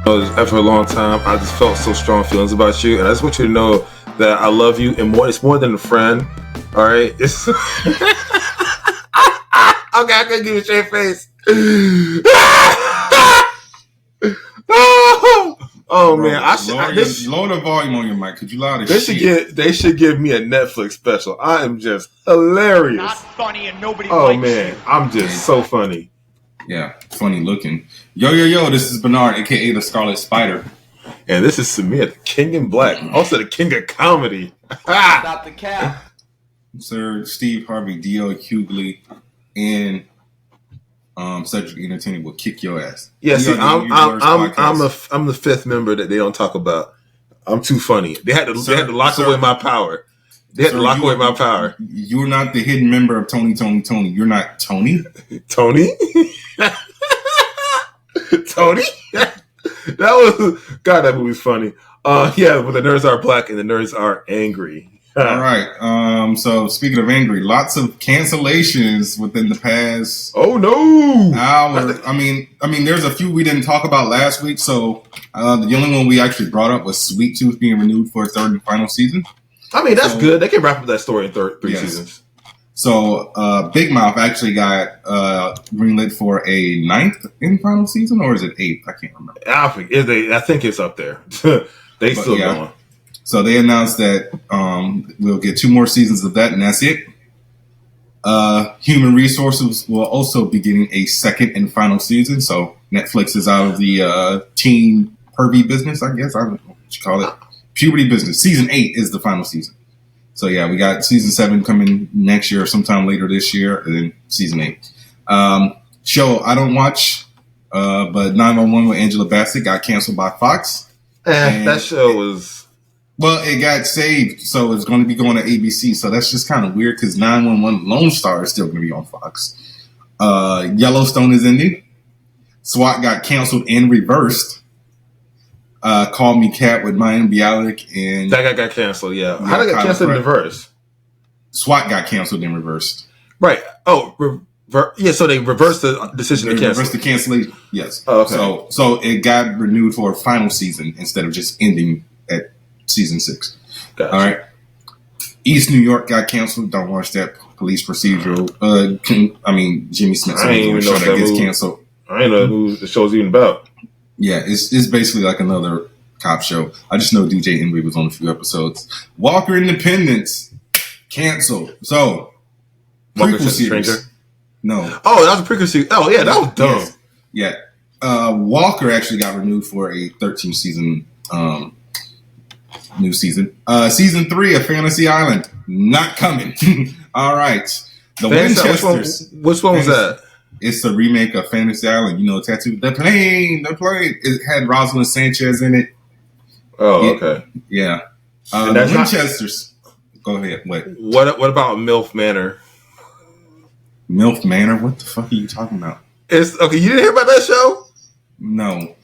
After a long time, I just felt so strong feelings about you, and I just want you to know that I love you, and it's more than a friend. All right, it's okay. I couldn't give you a straight face. Oh bro, man, lower the volume on your mic. Could you loud as shit? They should give me a Netflix special. I am just hilarious. Not funny, and nobody. Oh man, I'm just so funny. Yeah, funny looking. Yo, this is Bernard, aka the Scarlet Spider. And this is Samir, the King in Black, also the King of Comedy. Stop the cap. Sir Steve Harvey, D.L. Hughley, and Cedric Entertainment will kick your ass. Yeah, see, I'm the fifth member that they don't talk about. I'm too funny. They had to lock away my power. My power. You're not the hidden member of Tony. You're not Tony. Tony? Tony? That movie's funny. Yeah, but the nerds are black and the nerds are angry. All right. So speaking of angry, lots of cancellations within the past. Oh no! Hour. I mean, there's a few we didn't talk about last week. So the only one we actually brought up was Sweet Tooth being renewed for a third and final season. I mean, that's good. They can wrap up that story in three seasons. So Big Mouth actually got greenlit for a 9th and final season, or is it 8th? I can't remember. I think it's up there. They still going. So they announced that we'll get 2 more seasons of that, and that's it. Human Resources will also be getting a 2nd and final season. So Netflix is out of the teen pervy business, I guess. I don't know what you call it. Puberty business. Season 8 is the final season. So yeah, we got season 7 coming next year or sometime later this year, and then season 8. Show I don't watch, but 911 with Angela Bassett got canceled by Fox. That show was... Well, it got saved, so it's going to be going to ABC. So that's just kind of weird because 911 Lone Star is still going to be on Fox. Yellowstone is ending. SWAT got canceled and reversed. Call Me Cat with Mayim Bialik and that got canceled. Yeah, how did it get canceled in reverse? SWAT got canceled and reversed. Right. Oh, yeah. So they reversed the decision to cancel. Reversed the cancellation. Yes. Oh, okay. So it got renewed for a final season instead of just ending at season 6. Gotcha. All right. East New York got canceled. Don't watch that police procedural. Jimmy Smith's show that gets canceled. I ain't know who the show's even about. Yeah, it's basically like another cop show. I just know DJ Envy was on a few episodes. Walker Independence canceled. So prequel series. No. Oh, that was a prequel series. Oh yeah, that was dumb. Yes. Yeah. Walker actually got renewed for a 13 season new season. Season 3 of Fantasy Island not coming. All right. The Winchesters. Which one was that? It's a remake of Fantasy Island. You know, Tattoo. The plane. It had Rosalind Sanchez in it. Oh, okay. Yeah. The Winchesters. Go ahead. What about MILF Manor? MILF Manor? What the fuck are you talking about? It's okay. You didn't hear about that show? No.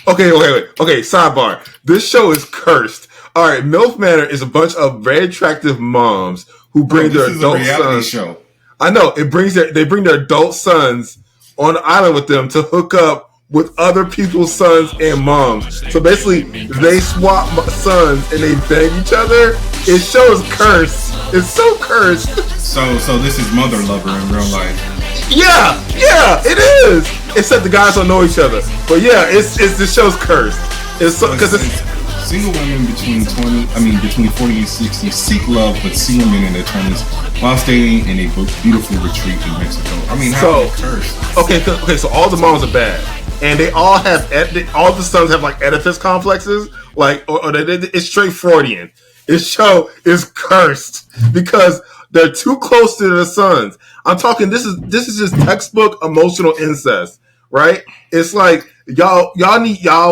Okay. Sidebar. This show is cursed. All right. MILF Manor is a bunch of very attractive moms who bring their adult sons. Show. I know they bring their adult sons on the island with them to hook up with other people's sons and moms. So basically, they swap sons and they bang each other. It shows cursed. It's so cursed. So this is Mother Lover in real life. Yeah, it is. Except the guys don't know each other. But yeah, it's the show's cursed. It's so because it's single women between 40 and 60 seek love with single men in their 20s while staying in a beautiful retreat in Mexico. I mean, how is it cursed? Okay. So all the moms are bad, and they all have all the sons have like Oedipus complexes, like or it's straight Freudian. This show is cursed because they're too close to their sons. I'm talking. This is just textbook emotional incest, right? It's like y'all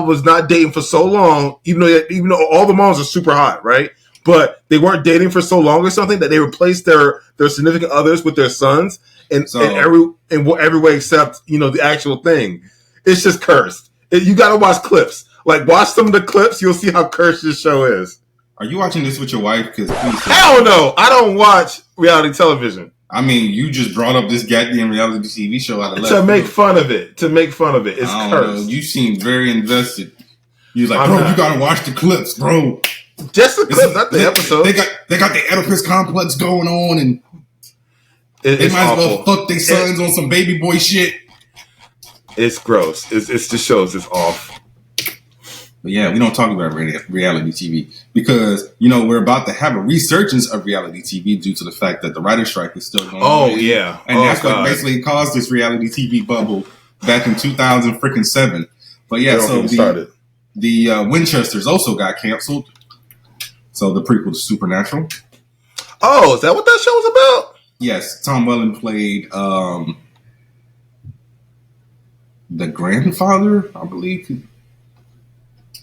was not dating for so long, even though all the moms are super hot, right? But they weren't dating for so long or something that they replaced their significant others with their sons in every way except the actual thing. It's just cursed. You got to watch clips. Like watch some of the clips, you'll see how cursed this show is. Are you watching this with your wife? Hell no, I don't watch reality television. I mean, you just brought up this goddamn reality TV show out of left to make fun of it. It's cursed. You seem very invested. He was like, I'm bro, not. you gotta watch the clips, bro. Just the clip, not the episode. They got the Oedipus complex going on, and they It's might as well awful. fuck their sons on some baby boy shit. It's gross. It's just shows it's off. But yeah, we don't talk about reality TV because, we're about to have a resurgence of reality TV due to the fact that the writer's strike is still going on. Oh, yeah. And that's God. what basically caused this reality TV bubble back in 2007. But yeah, so the Winchesters also got canceled. So the prequel to Supernatural. Oh, is that what that show was about? Yes, Tom Welling played the grandfather, I believe.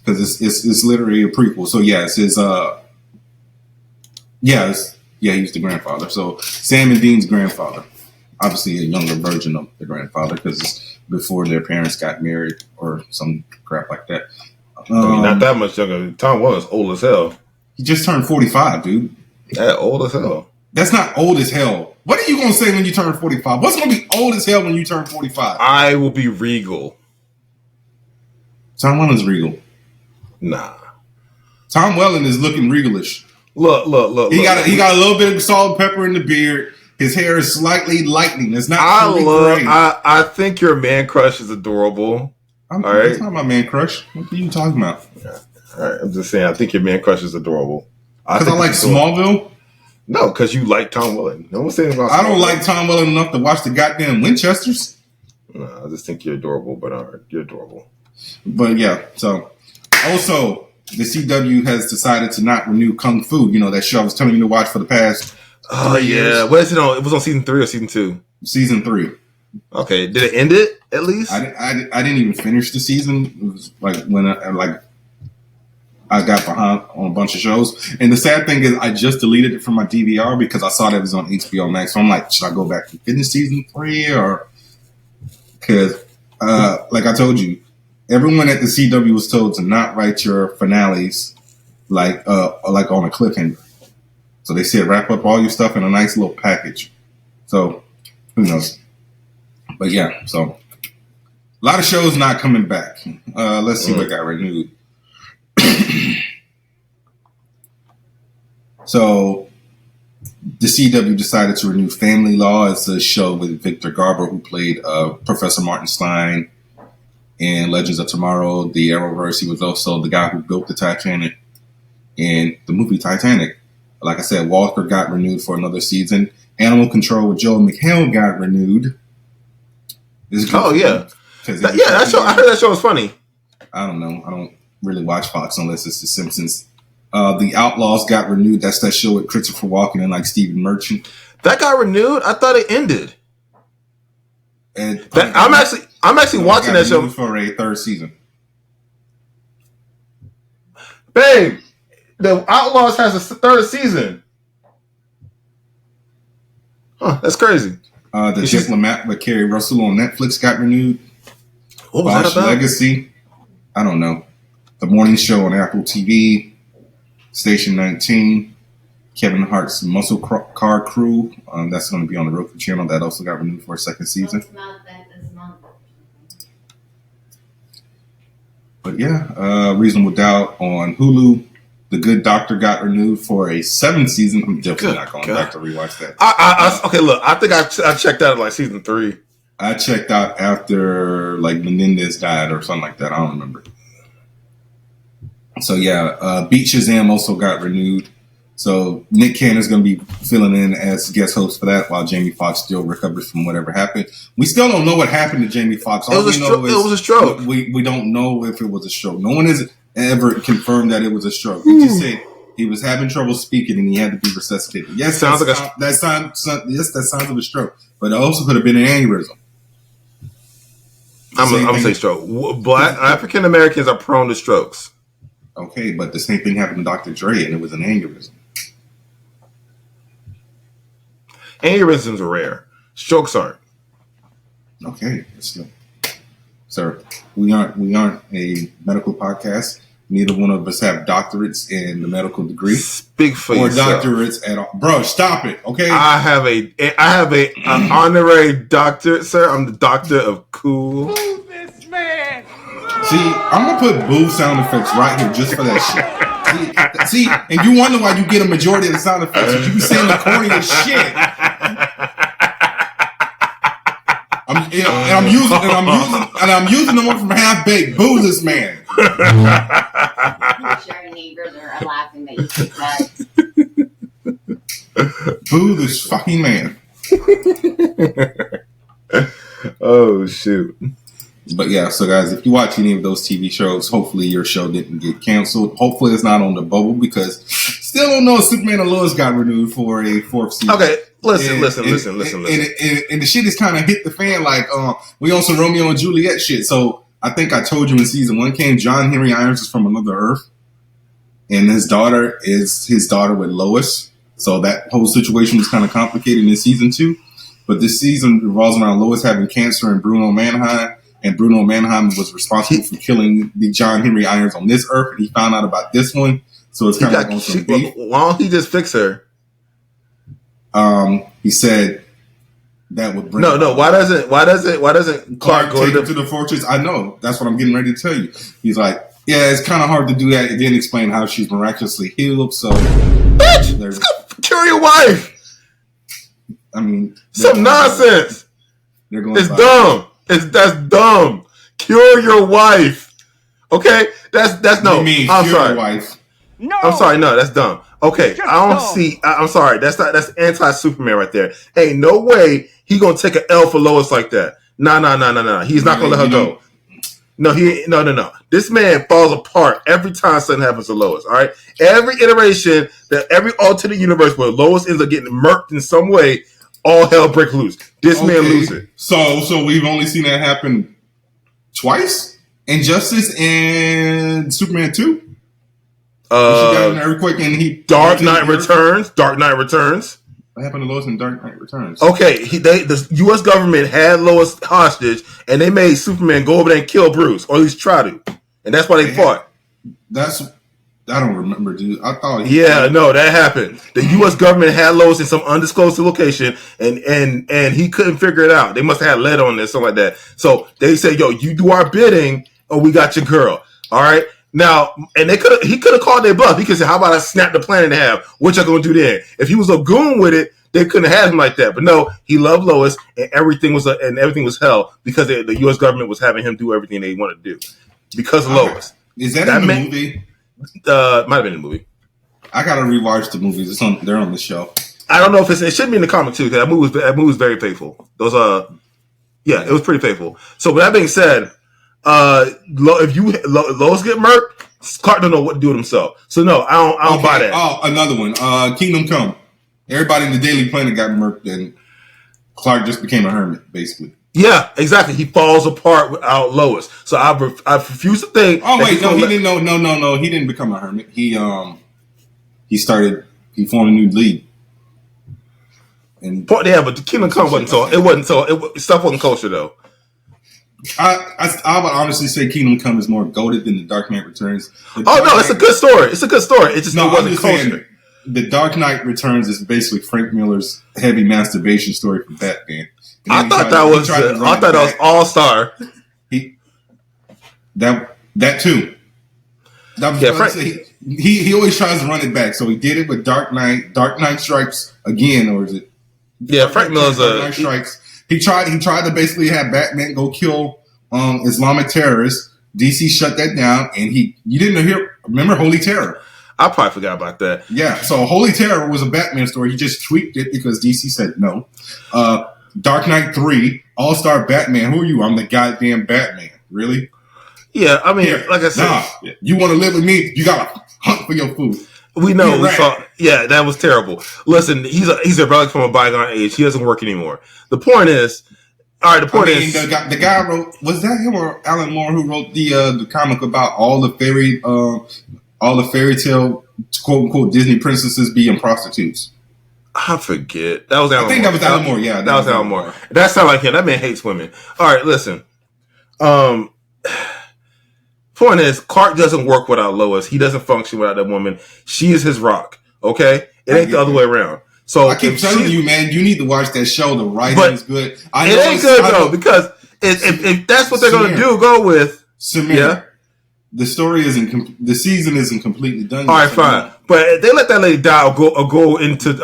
Because it's literally a prequel. So yeah, it's his he's the grandfather. So Sam and Dean's grandfather. Obviously a younger version of the grandfather because it's before their parents got married or some crap like that. Not that much younger. Tom was old as hell. He just turned 45, dude. That old as hell. That's not old as hell. What are you going to say when you turn 45? What's going to be old as hell when you turn 45? I will be regal. Tom Welling's regal. Nah. Tom Welling is looking regalish. Look. He got a little bit of salt and pepper in the beard. His hair is slightly lightening. It's not. I think your man crush is adorable. All right. It's not my man crush. What are you talking about? All right. I'm just saying. I think your man crush is adorable. Because I like Smallville. No, because you like Tom Welling. No one's saying about. I don't like Tom Welling enough to watch the goddamn Winchesters. No, I just think you're adorable, Bernard. You're adorable. But yeah, so also the CW has decided to not renew Kung Fu. That show I was telling you to watch for the past. Oh yeah, what is it on? It was on season 3 or season 2? Season 3. Okay, did it end it at least? I didn't even finish the season. It was like when I got behind on a bunch of shows. And the sad thing is I just deleted it from my DVR because I saw that it was on HBO Max. So I'm like, should I go back and finish season 3 or? Because like I told you, everyone at the CW was told to not write your finales like on a cliffhanger. So they said wrap up all your stuff in a nice little package. So who knows? But yeah, so a lot of shows not coming back. Let's see what got renewed. So the CW decided to renew Family Law. It's a show with Victor Garber, who played Professor Martin Stein in Legends of Tomorrow, the Arrowverse. He was also the guy who built the Titanic in the movie Titanic. Like I said, Walker got renewed for another season. Animal Control with Joel McHale got renewed. Oh yeah, that show. I heard that show was funny. I don't know. I don't really watch Fox unless it's The Simpsons. The Outlaws got renewed. That's that show with Christopher Walken and Stephen Merchant. That got renewed. I thought it ended. And I'm actually watching that show for a third season. Babe, The Outlaws has a third season. Huh, that's crazy. The Diplomat with Kerry Russell on Netflix got renewed. What was that about? Legacy. I don't know. The Morning Show on Apple TV. Station 19. Kevin Hart's Muscle Car Crew. That's going to be on the Roku channel. That also got renewed for a second season. But yeah, Reasonable Doubt on Hulu. The Good Doctor got renewed for a 7th season. I'm definitely not going back to rewatch that. Okay, look, I think I checked out at season 3. I checked out after Menendez died or something like that. I don't remember. So yeah, Beat Shazam also got renewed. So Nick Cannon's going to be filling in as guest host for that while Jamie Foxx still recovers from whatever happened. We still don't know what happened to Jamie Foxx. It was a stroke. We don't know if it was a stroke. No one has ever confirmed that it was a stroke. They just said he was having trouble speaking and he had to be resuscitated. Yes, that sounds of a stroke, but it also could have been an aneurysm. I'm gonna say stroke. Black African Americans are prone to strokes. Okay, but the same thing happened to Dr. Dre, and it was an aneurysm. Aneurysms are rare. Strokes aren't. Okay, sir, we aren't a medical podcast. Neither one of us have doctorates in the medical degree. Speak for or yourself. Doctorates at all. Bro, stop it, okay? I have an honorary doctorate, sir. I'm the doctor of cool. Move this man! See, I'm gonna put boo sound effects right here just for that shit. See, and you wonder why you get a majority of the sound effects. You be saying the corniest shit. I'm using the one from Half Baked. Boo this man. I'm sure our neighbors are laughing that you said that. Boo this fucking man. Oh shoot. But yeah, so guys, if you watch any of those TV shows, hopefully your show didn't get canceled. Hopefully it's not on the bubble because still don't know if Superman and Lois got renewed for a 4th season. Okay, listen. And the shit has kind of hit the fan like we on some Romeo and Juliet shit. So I think I told you in season 1 came John Henry Irons is from another Earth, and his daughter is his daughter with Lois. So that whole situation was kind of complicated in season 2. But this season revolves around Lois having cancer and Bruno Mannheim. And Bruno Mannheim was responsible for killing the John Henry Irons on this Earth. And he found out about this one. So it's kind of on some beef. Why don't he just fix her? He said that would bring No. Why doesn't Clark go to the fortress? I know. That's what I'm getting ready to tell you. He's like, yeah, it's kind of hard to do that. It didn't explain how she's miraculously healed. So, bitch, cure your wife. I mean, some nonsense. It's dumb. That's dumb. Cure your wife. Okay, that's no. I'm sorry. Wife. No, I'm sorry. No, that's dumb. Okay, I don't see. I'm sorry. That's anti-Superman right there. Ain't no way he gonna take an L for Lois like that. No. He's not gonna let her go. No. This man falls apart every time something happens to Lois. All right, every iteration every alternate universe where Lois ends up getting murked in some way. All hell break loose. This man loses. So we've only seen that happen twice? Injustice and Superman 2? She got an earthquake and Dark Knight Returns. Dark Knight Returns. What happened to Lois in Dark Knight Returns? Okay, the U.S. government had Lois hostage, and they made Superman go over there and kill Bruce, or at least try to. And that's why they fought. I don't remember, dude. I thought that happened. The U.S. government had Lois in some undisclosed location, and he couldn't figure it out. They must have had lead on this, something like that. So they said, "Yo, you do our bidding, or we got your girl." All right. Now, and he could have called their bluff. He could say, "How about I snap the planet in half? What y'all gonna do then?" If he was a goon with it, they couldn't have had him like that. But no, he loved Lois, and everything was hell because the U.S. government was having him do everything they wanted to do because of Lois. Is that in the movie? Might have been in the movie. I gotta rewatch the movies. They're on the show. I don't know if it should be in the comic too because that movie was very faithful. It was pretty faithful. So with that being said, if Lois get murked, Clark don't know what to do with himself. So no, I don't buy that. Oh, another one. Kingdom Come. Everybody in the Daily Planet got murked, and Clark just became a hermit, basically. Yeah, exactly. He falls apart without Lois. So I refuse to think. Oh wait, no, he didn't. No, he didn't become a hermit. He formed a new league. And but the Kingdom Come stuff wasn't kosher though. I would honestly say Kingdom Come is more goated than The Dark Knight Returns. It's a good story. It's a good story. It just wasn't kosher. The Dark Knight Returns is basically Frank Miller's heavy masturbation story for Batman. I thought that was All-Star. That too. He always tries to run it back. So he did it with Dark Knight Strikes again, or is it? Yeah, Frank Miller's Dark Knight Strikes. He tried to basically have Batman go kill Islamic terrorists. DC shut that down, and you didn't remember Holy Terror. I probably forgot about that. Yeah, so Holy Terror was a Batman story. He just tweaked it because DC said no. Dark Knight 3, All-Star Batman. Who are you? I'm the goddamn Batman. Really? Yeah, I mean, like I said. You want to live with me? You got to hunt for your food. We know. We saw. Yeah, that was terrible. Listen, he's a relic from a bygone age. He doesn't work anymore. The point is, all right, the guy wrote, was that him or Alan Moore who wrote the comic about all the fairy tale, quote unquote, Disney princesses being prostitutes? I forget. That was Alan Moore. I think that was Alan Moore. Yeah, that was Alan Moore. That sounded like him. That man hates women. All right, listen. Point is, Clark doesn't work without Lois. He doesn't function without that woman. She is his rock. Okay, it ain't the other way around. So I keep telling you, man, you need to watch that show. The writing is good. It ain't good though because if that's what they're going to do, go with. Samir, Yeah. the story the season isn't completely done. All right, fine. But if they let that lady die or go into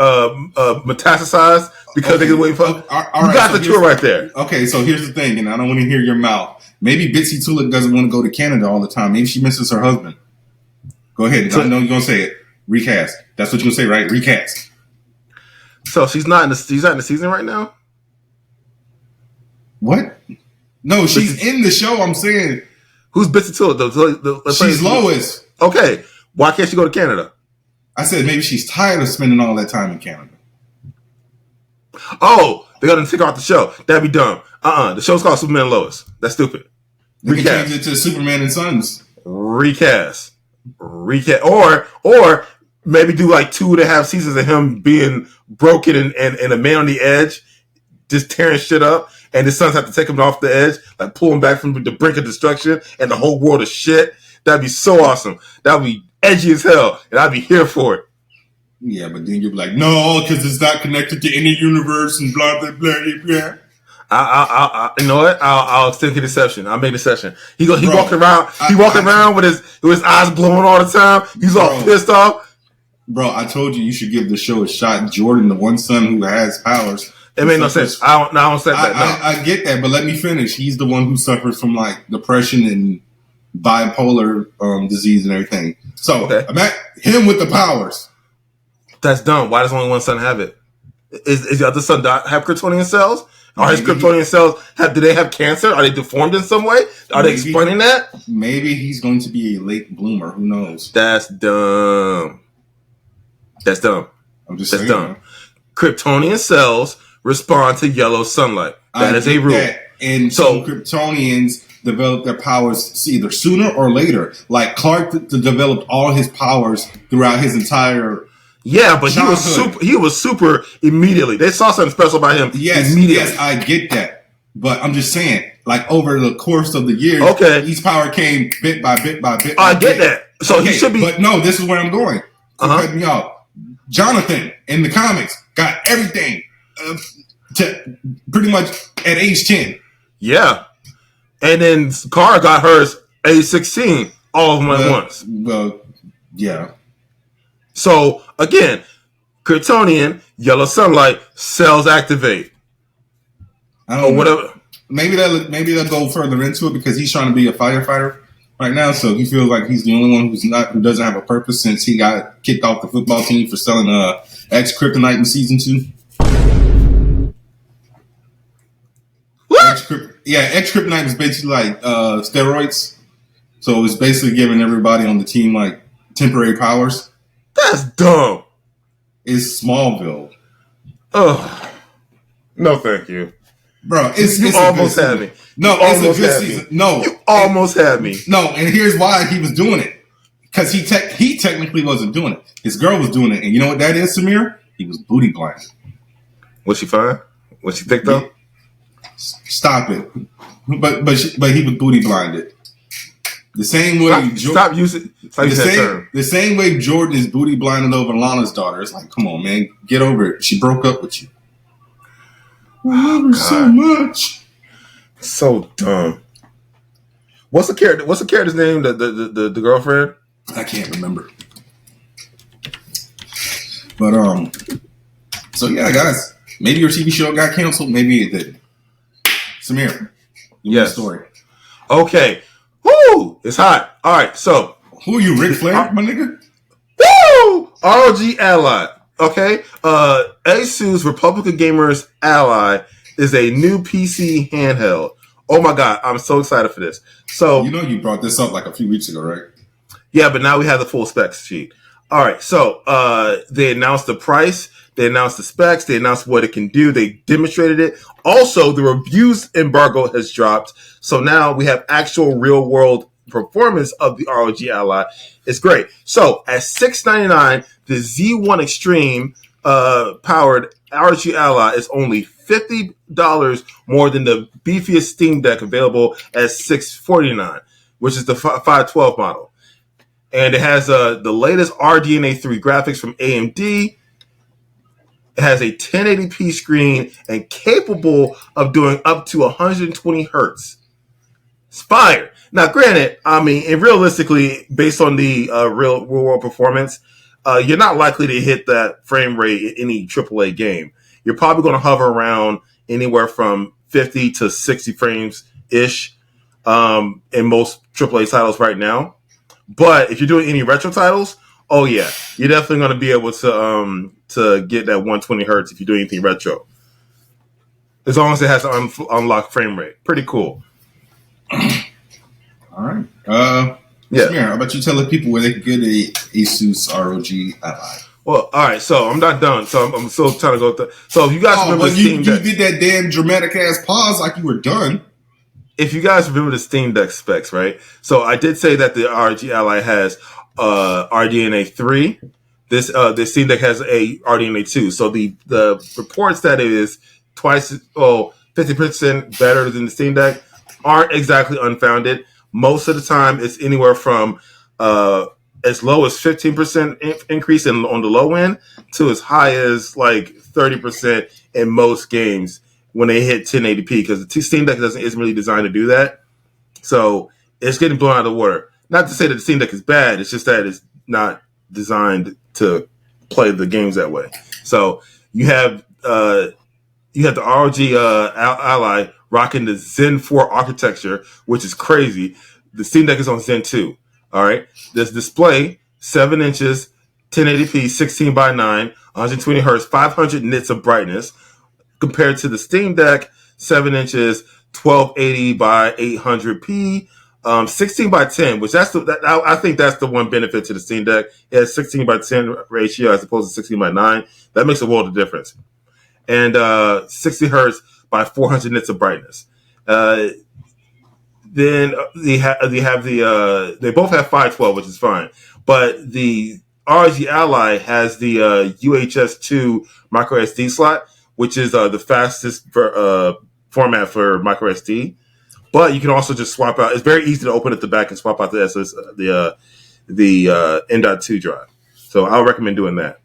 metastasize because they can wait for. You got the tour right there. Okay, so here's the thing, and I don't want to hear your mouth. Maybe Bitsy Tulip doesn't want to go to Canada all the time. Maybe she misses her husband. Go ahead. I know you're gonna say it. Recast. That's what you're gonna say, right? Recast. So she's not in the season right now. What? No, she's in the show. I'm saying. Who's Bitsy Tulip? She's Lois. Okay. Why can't she go to Canada? I said maybe she's tired of spending all that time in Canada. Oh, they're gonna take her off the show. That'd be dumb. The show's called Superman and Lois. That's stupid. They can change it to Superman and Sons. Recast. Or maybe do like 2.5 seasons of him being broken and a man on the edge, just tearing shit up, and his sons have to take him off the edge, like pull him back from the brink of destruction, and the whole world is shit. That'd be so awesome. That'd be edgy as hell, and I'd be here for it. Yeah, but then you'd be like, no, because it's not connected to any universe and blah blah blah blah. You know what? I'll extend the deception. I'll make the session. He walking around. He walking around with his eyes glowing all the time. He's all pissed off. Bro, I told you should give the show a shot. Jordan, the one son who has powers. It made no sense. I don't say that. No. I get that, but let me finish. He's the one who suffers from like depression and bipolar disease and everything. So I'm at him with the powers. That's dumb. Why does only one son have it? Is the other son have Kryptonian cells? Are his Kryptonian cells do they have cancer? Are they deformed in some way? Are they explaining that? Maybe he's going to be a late bloomer. Who knows? That's dumb. I'm just saying. Dumb. Kryptonian cells respond to yellow sunlight. That is a rule. And so Kryptonians develop their powers either sooner or later. Like Clark developed all his powers throughout his entire. Yeah, but he was super immediately. They saw something special about him immediately. Yes, I get that. But I'm just saying, like over the course of the years, each power came bit by bit by bit. I get that. So he should be. But no, this is where I'm going. Cut me off. Jonathan in the comics got everything to pretty much at age 10. Yeah. And then Kara got hers age 16 all of them at once. Well, yeah. So, again, Kryptonian, yellow sunlight, cells activate. I don't know. Whatever. Maybe they'll go further into it because he's trying to be a firefighter right now, so he feels like he's the only one who doesn't have a purpose since he got kicked off the football team for selling X Kryptonite in season 2. What? X Kryptonite is basically like steroids, so it's basically giving everybody on the team like temporary powers. That's dumb. It's Smallville. Oh, no, thank you, bro. You almost had me. No, it's a good season. No, you almost had me. No, and here's why he was doing it. Because he technically wasn't doing it. His girl was doing it, and you know what that is, Samir? He was booty blinded. Was she fine? Was she thick though? Stop it. But he was booty blinded. The same way. Stop using that term. The same way Jordan is booty blinded over Lana's daughter. It's like, come on, man, get over it. She broke up with you. I love her so much. So dumb. What's the character's name? The girlfriend? I can't remember. But so yeah, guys, maybe your TV show got canceled. Maybe it didn't. Samir, yes. Story. Okay. Woo! It's hot. All right. So who are you, Ric Flair, my nigga? Woo! ROG Ally. Okay. ASUS Republic of Gamers Ally is a new PC handheld. Oh my God, I'm so excited for this. So you know you brought this up like a few weeks ago, right? Yeah, but now we have the full specs sheet. All right, so they announced the price, they announced the specs, they announced what it can do, they demonstrated it. Also, the reviews embargo has dropped, so now we have actual real world performance of the ROG Ally. It's great. So at $699, the Z1 Extreme powered ROG Ally is only $50 more than the beefiest Steam Deck available at $649, which is the 512 model. And it has the latest RDNA 3 graphics from AMD. It has a 1080p screen and capable of doing up to 120 hertz. It's fire. Now, granted, I mean, and realistically, based on the real world performance, you're not likely to hit that frame rate in any AAA game. You're probably going to hover around anywhere from 50 to 60 frames ish in most AAA titles right now. But if you're doing any retro titles, oh yeah, you're definitely going to be able to get that 120 hertz if you do anything retro, as long as it has an unlocked frame rate. Pretty cool. All right. Yeah. Samir, how about you tell the people where they can get a ASUS ROG Ally? Well, all right. So I'm not done. So I'm still trying to go through. So if you guys remember the Steam Deck, you did that damn dramatic ass pause like you were done. If you guys remember the Steam Deck specs, right? So I did say that the ROG Ally has RDNA 3. This Steam Deck has a RDNA 2. So the reports that it is 50% better than the Steam Deck aren't exactly unfounded. Most of the time, it's anywhere from as low as 15% increase on the low end to as high as like 30% in most games when they hit 1080p, because the Steam Deck isn't really designed to do that. So it's getting blown out of the water. Not to say that the Steam Deck is bad, it's just that it's not designed to play the games that way. So you have the ROG Ally rocking the Zen 4 architecture, which is crazy. The Steam Deck is on Zen 2. All right. This display, 7 inches, 1080p, 16 by 9, 120 hertz, 500 nits of brightness, compared to the Steam Deck, 7 inches, 1280 by 800p, 16 by 10, which I think that's the one benefit to the Steam Deck. It has 16 by 10 ratio as opposed to 16 by 9. That makes a world of difference. And 60 hertz by 400 nits of brightness. Then they both have 512, which is fine. But the ROG Ally has the UHS-2 micro SD slot, which is the fastest format for micro SD. But you can also just swap out. It's very easy to open at the back and swap out the M.2 drive. So I would recommend doing that.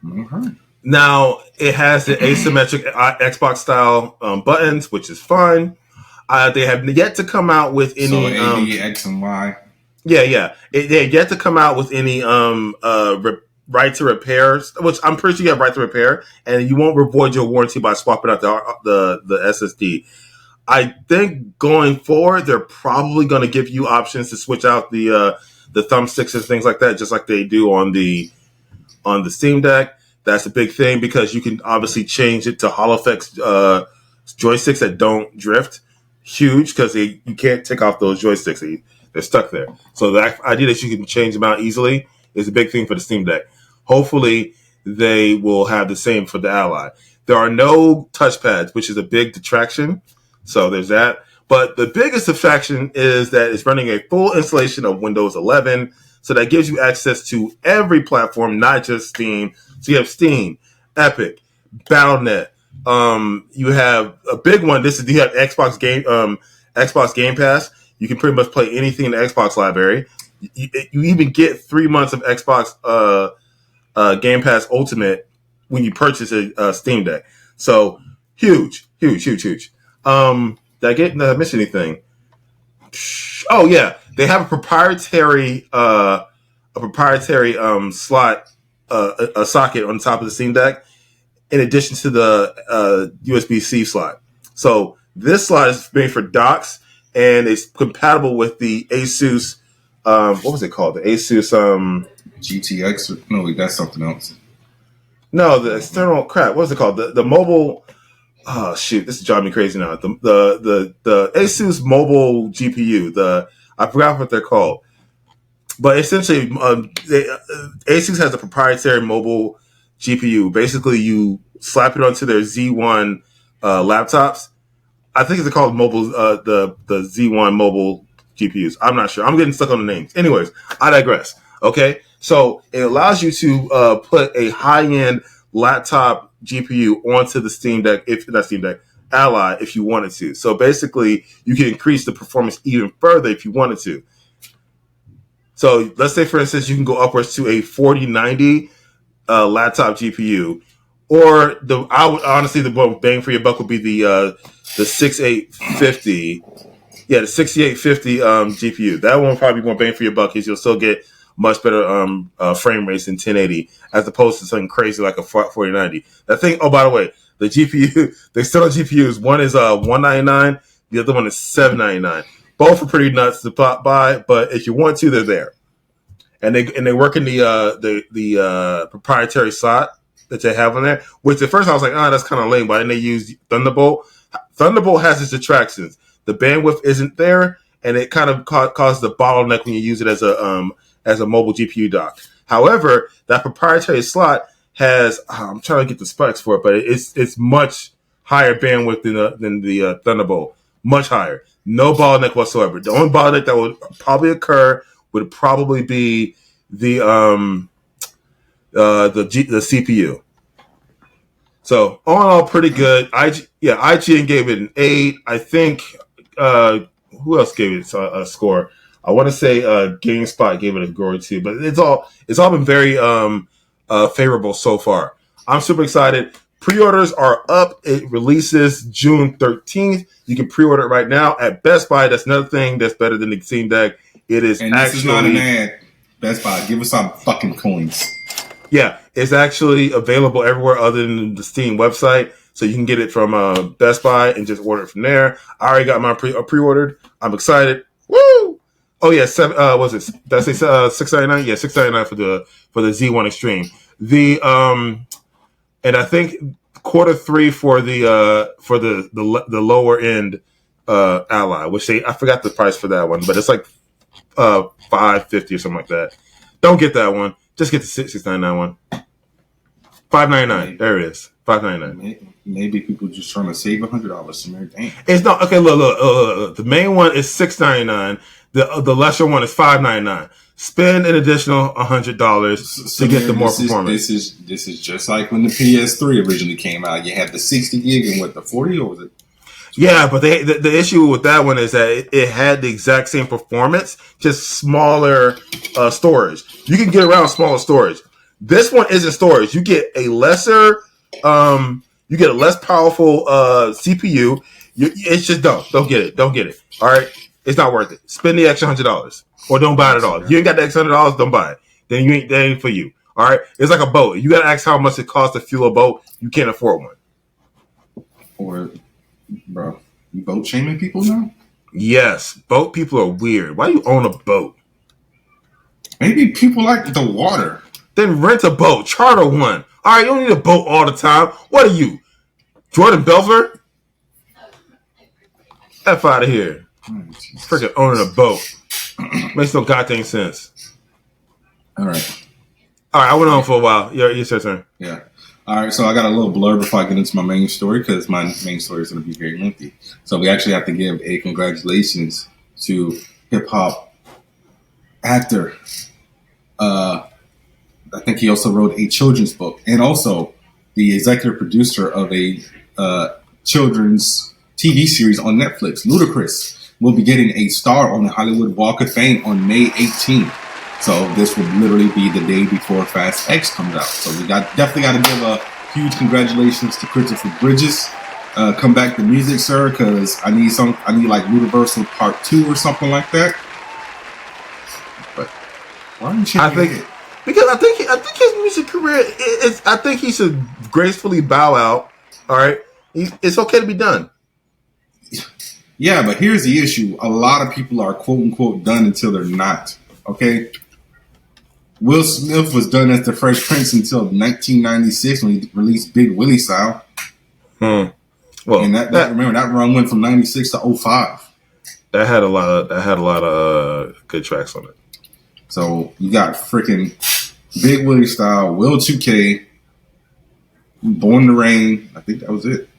Mm-hmm. Now it has the asymmetric Xbox style buttons, which is fine. They have yet to come out with any. So A, X, and Y. Yeah. They have yet to come out with any right to repair, which I'm pretty sure you have right to repair, and you won't void your warranty by swapping out the SSD. I think going forward, they're probably going to give you options to switch out the thumbsticks and things like that, just like they do on the Steam Deck. That's a big thing because you can obviously change it to HoloFlex joysticks that don't drift. Huge, because you can't take off those joysticks. They're stuck there. So the idea that you can change them out easily is a big thing for the Steam Deck. Hopefully, they will have the same for the Ally. There are no touchpads, which is a big detraction. So there's that. But the biggest attraction is that it's running a full installation of Windows 11. So that gives you access to every platform, not just Steam. So you have Steam, Epic, Battle.net. You have a big one. You have Xbox Game Pass. You can pretty much play anything in the Xbox library. You even get 3 months of Xbox Game Pass Ultimate when you purchase a Steam Deck. So huge. Did I miss anything? Oh yeah, they have a proprietary slot, a socket on top of the Steam Deck, in addition to the USB-C slot. So this slot is made for docks, and it's compatible with the ASUS. What was it called? The ASUS GTX? No, that's something else. No, the external crap. What is it called? The mobile. Oh shoot! This is driving me crazy now. The ASUS mobile GPU. I forgot what they're called, but essentially, ASUS has a proprietary mobile GPU. Basically, you slap it onto their Z1 laptops. I think it's called mobile. The Z1 mobile GPUs. I'm not sure. I'm getting stuck on the names. Anyways, I digress. Okay, so it allows you to put a high-end laptop GPU onto the Steam Deck, Ally, if you wanted to. So basically, you can increase the performance even further if you wanted to. So let's say, for instance, you can go upwards to a 4090 laptop GPU, or I would honestly, the bang for your buck would be the 6850 Yeah, the 6850 GPU. That one will probably be more bang for your buck because you'll still get much better frame rates in 1080 as opposed to something crazy like a 4090. That thing, oh, by the way, the GPU, they still have GPUs. One is $199, the other one is $799. Both are pretty nuts to buy, but if you want to, they're there. And they work in the proprietary slot that they have on there, which at first I was like, that's kind of lame, but then they use Thunderbolt. Thunderbolt has its attractions. The bandwidth isn't there, and it kind of causes the bottleneck when you use it as a mobile GPU dock. However, that proprietary slot has I'm trying to get the specs for it, but it's much higher bandwidth than the Thunderbolt, much higher. No bottleneck whatsoever. The only bottleneck that would probably occur would probably be the CPU. So all in all, pretty good. IGN gave it an 8. I think who else gave it a score? I want to say GameSpot gave it a score too. But it's all been very favorable so far. I'm super excited. Pre-orders are up. It releases June 13th. You can pre-order it right now at Best Buy. That's another thing that's better than the Steam Deck. It is and this is not an ad. Best Buy, give us some fucking coins. Yeah, it's actually available everywhere other than the Steam website. So you can get it from Best Buy and just order it from there. I already got mine pre-ordered. I'm excited. Woo! Oh yeah, was it? Did I say $699? Yeah, $699 for the Z1 Extreme. And I think Q3 for the lower end Ally, which I forgot the price for that one, but it's like $550 or something like that. Don't get that one. Just get the $699 one. $599. There it is. $599. Maybe people just trying to save $100. Samir, damn. It's not okay. Look. The main one is $699. The lesser one is $599. Spend an additional $100 to get the more performance. This is just like when the PS3 originally came out. You had the 60 gig and the 40, or was it? Yeah, but the issue with that one is that it had the exact same performance, just smaller storage. You can get around smaller storage. This one isn't storage. You get a lesser, you get a less powerful CPU. It's just don't get it. Don't get it. All right, it's not worth it. Spend the extra $100 or don't buy it at all. If you ain't got the extra $100, don't buy it. Then that ain't for you. All right, it's like a boat. You got to ask how much it costs to fuel a boat. You can't afford one. Or, bro, you boat shaming people now? Yes, boat people are weird. Why do you own a boat? Maybe people like the water. Then rent a boat, charter one. All right, you don't need a boat all the time. What are you, Jordan Belfort? F out of here. Freaking owning a boat. Makes no goddamn sense. All right, I went on for a while. Your turn. Yeah. All right, so I got a little blurb before I get into my main story because my main story is going to be very lengthy. So we actually have to give a congratulations to hip-hop actor. I think he also wrote a children's book and also the executive producer of a children's TV series on Netflix. Ludacris will be getting a star on the Hollywood Walk of Fame on May 18th. So this will literally be the day before Fast X comes out. So we definitely got to give a huge congratulations to Christopher Bridges. Come back to music, sir, because I need like Universal Part 2 or something like that. But why aren't you? Because I think his music career is. I think he should gracefully bow out. All right, it's okay to be done. Yeah, but here's the issue: a lot of people are quote unquote done until they're not. Okay. Will Smith was done as the Fresh Prince until 1996 when he released Big Willie Style. Well, and remember that run went from 96 to 05. That had a lot of good tracks on it. So you got freaking Big Willie Style, Will 2K, Born to Rain. I think that was it.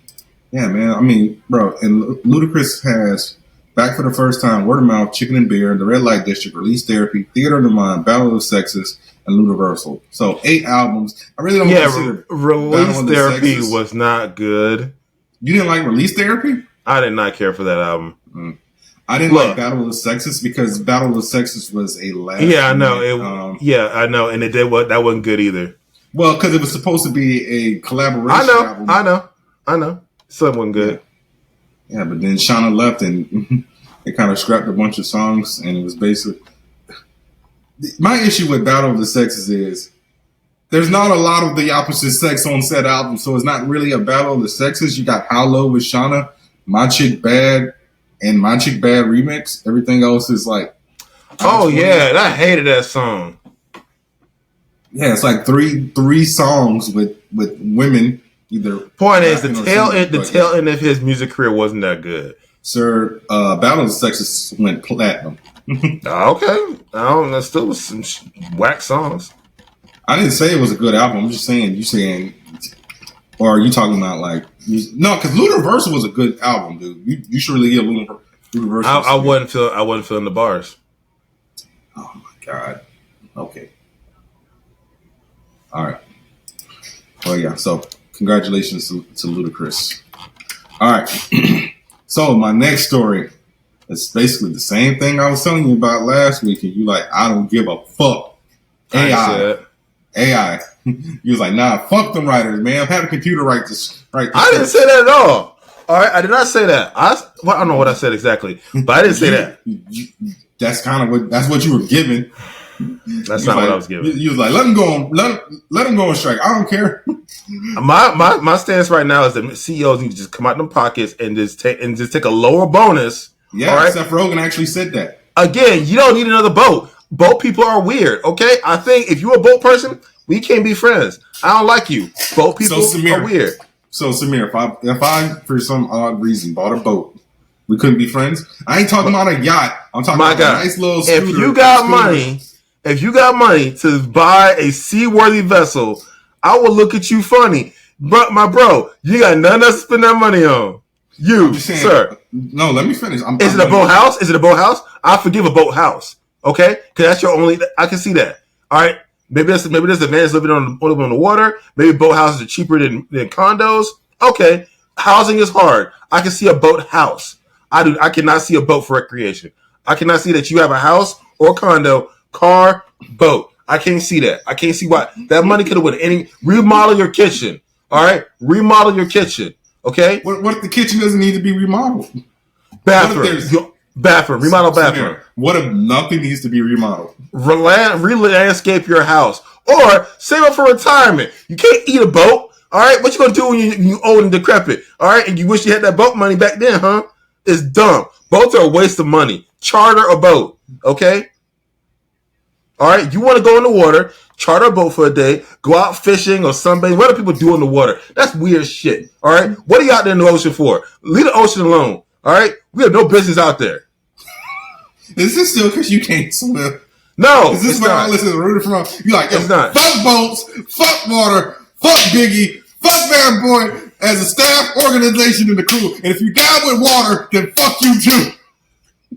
Yeah, man. I mean, bro, and Ludacris has Back for the First Time, Word of Mouth, Chicken and Beer, The Red Light District, Release Therapy, Theater of the Mind, Battle of the Sexes, and Ludiversal. So 8 albums. I really don't consider Release Therapy was not good. You didn't like Release Therapy? I did not care for that album. I didn't like Battle of the Sexes because Battle of the Sexes was a last. Yeah, I know. I know, and that wasn't good either. Well, because it was supposed to be a collaboration album. I know. Still wasn't good. Yeah, but then Shauna left and They kind of scrapped a bunch of songs, and it was basically my issue with Battle of the Sexes is there's not a lot of the opposite sex on said album, so it's not really a Battle of the Sexes. You got How Low with Shauna, My Chick Bad, and My Chick Bad remix. Everything else is like, oh yeah, I hated that song. Yeah, it's like three songs with women. Either point is the tail end of his music career wasn't that good. Sir, Battle of the Sexes went platinum. Okay, there still was some whack songs. I didn't say it was a good album. I'm just saying you saying, or are you talking about like no? Because Lunaversal was a good album, dude. You should really give Lunaversal. I wasn't feeling the bars. Oh my god. Okay. All right. Well, yeah. So congratulations to Ludacris. All right. So my next story is basically the same thing I was telling you about last week, and you like, I don't give a fuck. AI. You was like, nah, fuck them writers, man. I've had a computer write this. I didn't say that at all. All right, I did not say that. I don't know what I said exactly, but I didn't say that. That's kind of that's what you were given. That's not what I was given. You was like, let them go on, let them go on strike. I don't care. My stance right now is that CEOs need to just come out of them pockets and just take a lower bonus. Yeah, right? Seth Rogen actually said that. Again, you don't need another boat. Boat people are weird, okay? I think if you're a boat person, we can't be friends. I don't like you. Boat people are weird. So, Samir, if I, for some odd reason, bought a boat, we couldn't be friends? I ain't talking about a yacht. I'm talking about a nice little scooter. If you got money to buy a seaworthy vessel, I will look at you funny. But, my bro, you got nothing else to spend that money on. You, sir. No, let me finish. Is it a boat house? Is it a boat house? I forgive a boat house. Okay, because that's your only. I can see that. All right, maybe there's advantage living on the water. Maybe boat houses are cheaper than condos. Okay, housing is hard. I can see a boat house. I cannot see a boat for recreation. I cannot see that you have a house or condo, car, boat. I can't see that. I can't see why that money could have went any remodel your kitchen. All right, remodel your kitchen. Okay. What if the kitchen doesn't need to be remodeled? Bathroom, remodel bathroom. What if nothing needs to be remodeled? Re-landscape your house. Or save up for retirement. You can't eat a boat. All right? What you going to do when you old and decrepit? All right? And you wish you had that boat money back then, huh? It's dumb. Boats are a waste of money. Charter a boat. Okay? All right? You want to go in the water, charter a boat for a day, go out fishing or sunbathing. What do people do in the water? That's weird shit. All right? What are you out there in the ocean for? Leave the ocean alone. All right? We have no business out there. Is this still because you can't swim? No. Is this where all this is rooted from? You're like, it's not. Fuck boats, fuck water, fuck Biggie, fuck Bad Boy as a staff, organization, and the crew. And if you down with water, then fuck you too.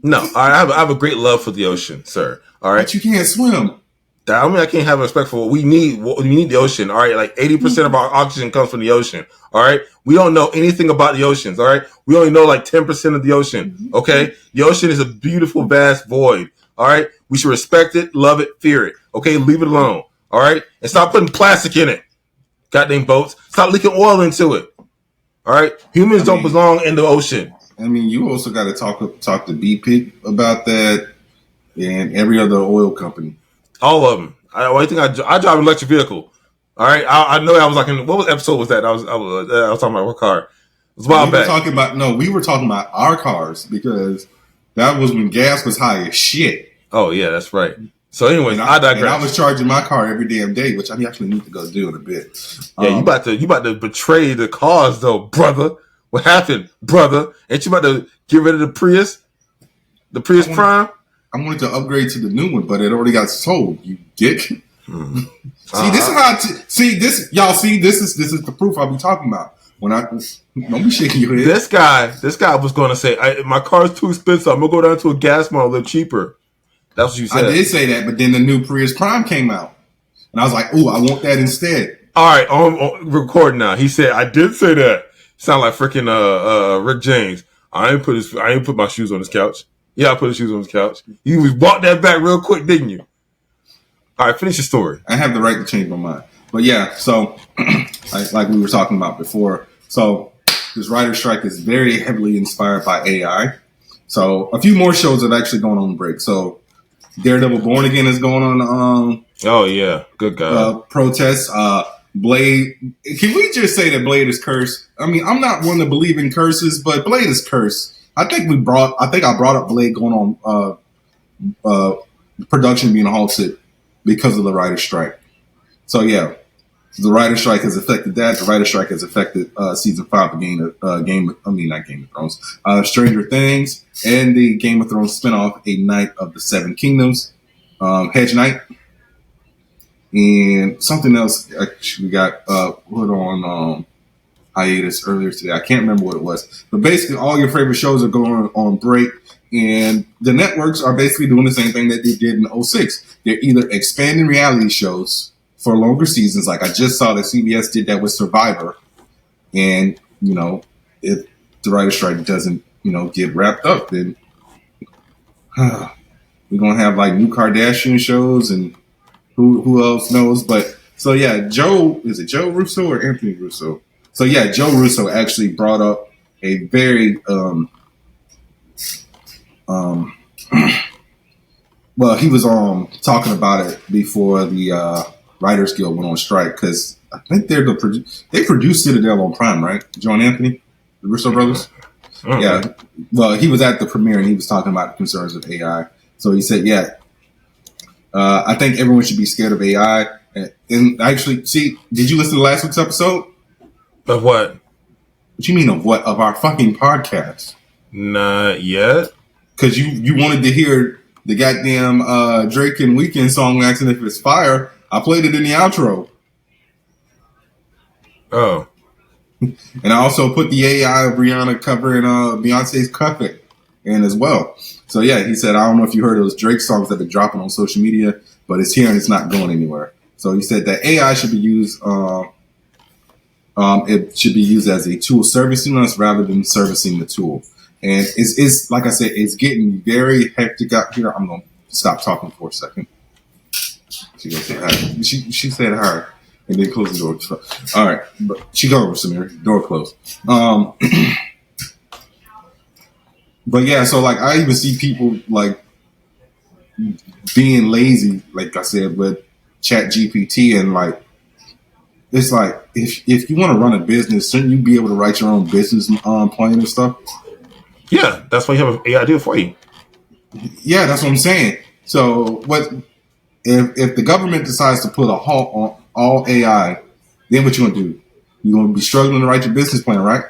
No. All right, I have a great love for the ocean, sir. All right. But you can't swim. I mean, I can't have respect for what we need. We need the ocean. All right. Like 80% of our oxygen comes from the ocean. All right. We don't know anything about the oceans. All right. We only know like 10% of the ocean. Okay. The ocean is a beautiful, vast void. All right. We should respect it, love it, fear it. Okay. Leave it alone. All right. And stop putting plastic in it. Goddamn boats. Stop leaking oil into it. All right. Humans don't belong in the ocean. I mean, you also got to talk to BP about that and every other oil company. All of them. I drive an electric vehicle. All right. I know I was like, what episode was that? I was talking about what car? It was a while back. We were talking about our cars because that was when gas was high as shit. Oh yeah, that's right. So anyways, I digress. And I was charging my car every damn day, which I actually need to go do in a bit. Yeah, you about to betray the cause though, brother. What happened, brother? Ain't you about to get rid of the Prius? The Prius Prime? I wanted to upgrade to the new one, but it already got sold. You dick. Mm-hmm. This is the proof I'll be talking about. Don't be shaking your head. This guy was going to say, my car's too expensive. I'm gonna go down to a gas mall, a little cheaper. That's what you said. I did say that, but then the new Prius Prime came out, and I was like, "Ooh, I want that instead." All right, on record now. He said, "I did say that." Sound like freaking Rick James. I ain't put my shoes on his couch. Yeah, I put his shoes on his couch. You walked that back real quick, didn't you? All right, finish your story. I have the right to change my mind. But yeah, so like we were talking about before. So this writer strike is very heavily inspired by AI. So a few more shows are actually going on break. So Daredevil Born Again is going on. Oh yeah, good guy. Protests. Blade. Can we just say that Blade is cursed? I mean, I'm not one to believe in curses, but Blade is cursed. I think I brought up Blade going on production being halted because of the writer's strike. So yeah, the writer's strike has affected that. The writer's strike has affected season 5 of not Game of Thrones, Stranger Things, and the Game of Thrones spinoff, A Knight of the Seven Kingdoms, Hedge Knight. And something else actually got put on hiatus earlier today. I can't remember what it was. But basically, all your favorite shows are going on break. And the networks are basically doing the same thing that they did in 2006. They're either expanding reality shows for longer seasons. Like I just saw that CBS did that with Survivor. And, if the writer's strike doesn't, get wrapped up, then we're going to have like new Kardashian shows and who else knows? But so yeah, is it Joe Russo or Anthony Russo? So yeah, Joe Russo actually brought up a very well, he was talking about it before the Writers Guild went on strike because I think they produced Citadel on Prime, right? Joe and Anthony, the Russo brothers. Mm-hmm. Yeah. Well, he was at the premiere and he was talking about the concerns of AI. So he said, yeah. I think everyone should be scared of AI. And actually, did you listen to last week's episode? Of what? What you mean of what? Of our fucking podcast? Not yet. Because you wanted to hear the goddamn Drake and Weeknd song, asking if it's fire. I played it in the outro. Oh. And I also put the AI of Rihanna covering Beyonce's Cuff It in as well. So yeah, he said, I don't know if you heard those Drake songs that have been dropping on social media, but it's here and it's not going anywhere. So he said that AI should be used, it should be used as a tool servicing us rather than servicing the tool. And it's like I said, it's getting very hectic out here. I'm going to stop talking for a second. She gonna say hi. She said hi and then close the door. All right, but she gone, Samir. Door closed. But yeah, so like I even see people like being lazy, like I said, with Chat GPT, and like it's like if you want to run a business, shouldn't you be able to write your own business plan and stuff? Yeah, that's why you have an AI do it for you. Yeah, that's what I'm saying. So what if the government decides to put a halt on all AI, then what you gonna do? You're gonna be struggling to write your business plan, right?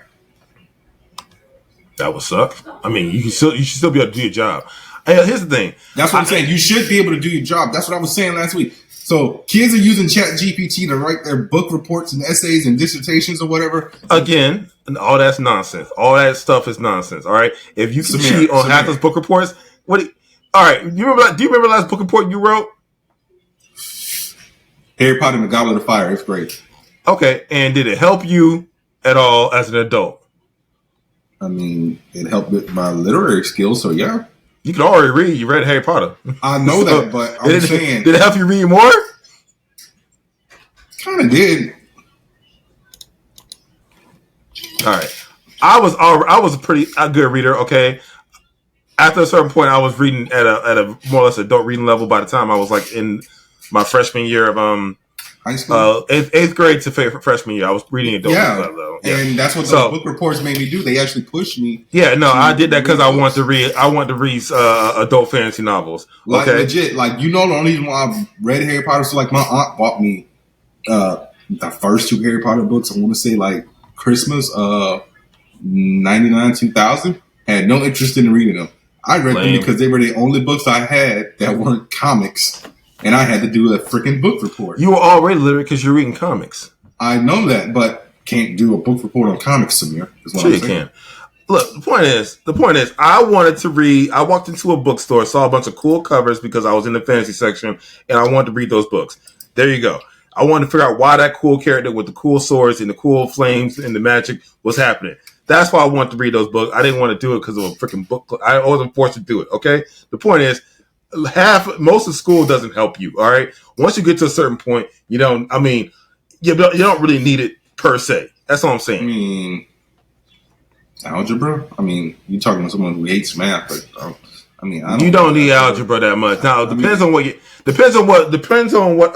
That would suck. I mean, you should still be able to do your job. Here's the thing. That's what I'm saying. You should be able to do your job. That's what I was saying last week. So kids are using Chat GPT to write their book reports and essays and dissertations or whatever. Again, all that's nonsense. All that stuff is nonsense. All right. If you can cheat on half those book reports, all right. Do you remember the last book report you wrote? Harry Potter and the Goblet of Fire. It's great. Okay. And did it help you at all as an adult? I mean, it helped with my literary skills, so yeah. You could already read. You read Harry Potter. I know so, that, but I'm saying... Did it help you read more? Kind of did. All right. I was a pretty good reader, okay? After a certain point, I was reading at a more or less adult reading level by the time I was like in my freshman year of... high school, eighth grade to freshman year, I was reading adult level. Yeah, and that's what those book reports made me do. They actually pushed me. Yeah, no, I did that because I wanted to read. I wanted to read adult fantasy novels. Like legit, like the only reason why I read Harry Potter. So like my aunt bought me the first 2 Harry Potter books. I want to say like Christmas, 99, 2000. Had no interest in reading them. I read them because they were the only books I had that weren't comics. And I had to do a freaking book report. You were already literate because you're reading comics. I know that, but can't do a book report on comics, Samir. Sure you can. Look, the point is, I wanted to read. I walked into a bookstore, saw a bunch of cool covers because I was in the fantasy section, and I wanted to read those books. There you go. I wanted to figure out why that cool character with the cool swords and the cool flames and the magic was happening. That's why I wanted to read those books. I didn't want to do it because of a freaking book. I wasn't forced to do it. Okay. The point is, most of school doesn't help you. All right. Once you get to a certain point, you don't really need it per se. That's all I'm saying. I mean, Algebra? I mean, you talking to someone who hates math, but you don't need algebra that much. Now, it depends on what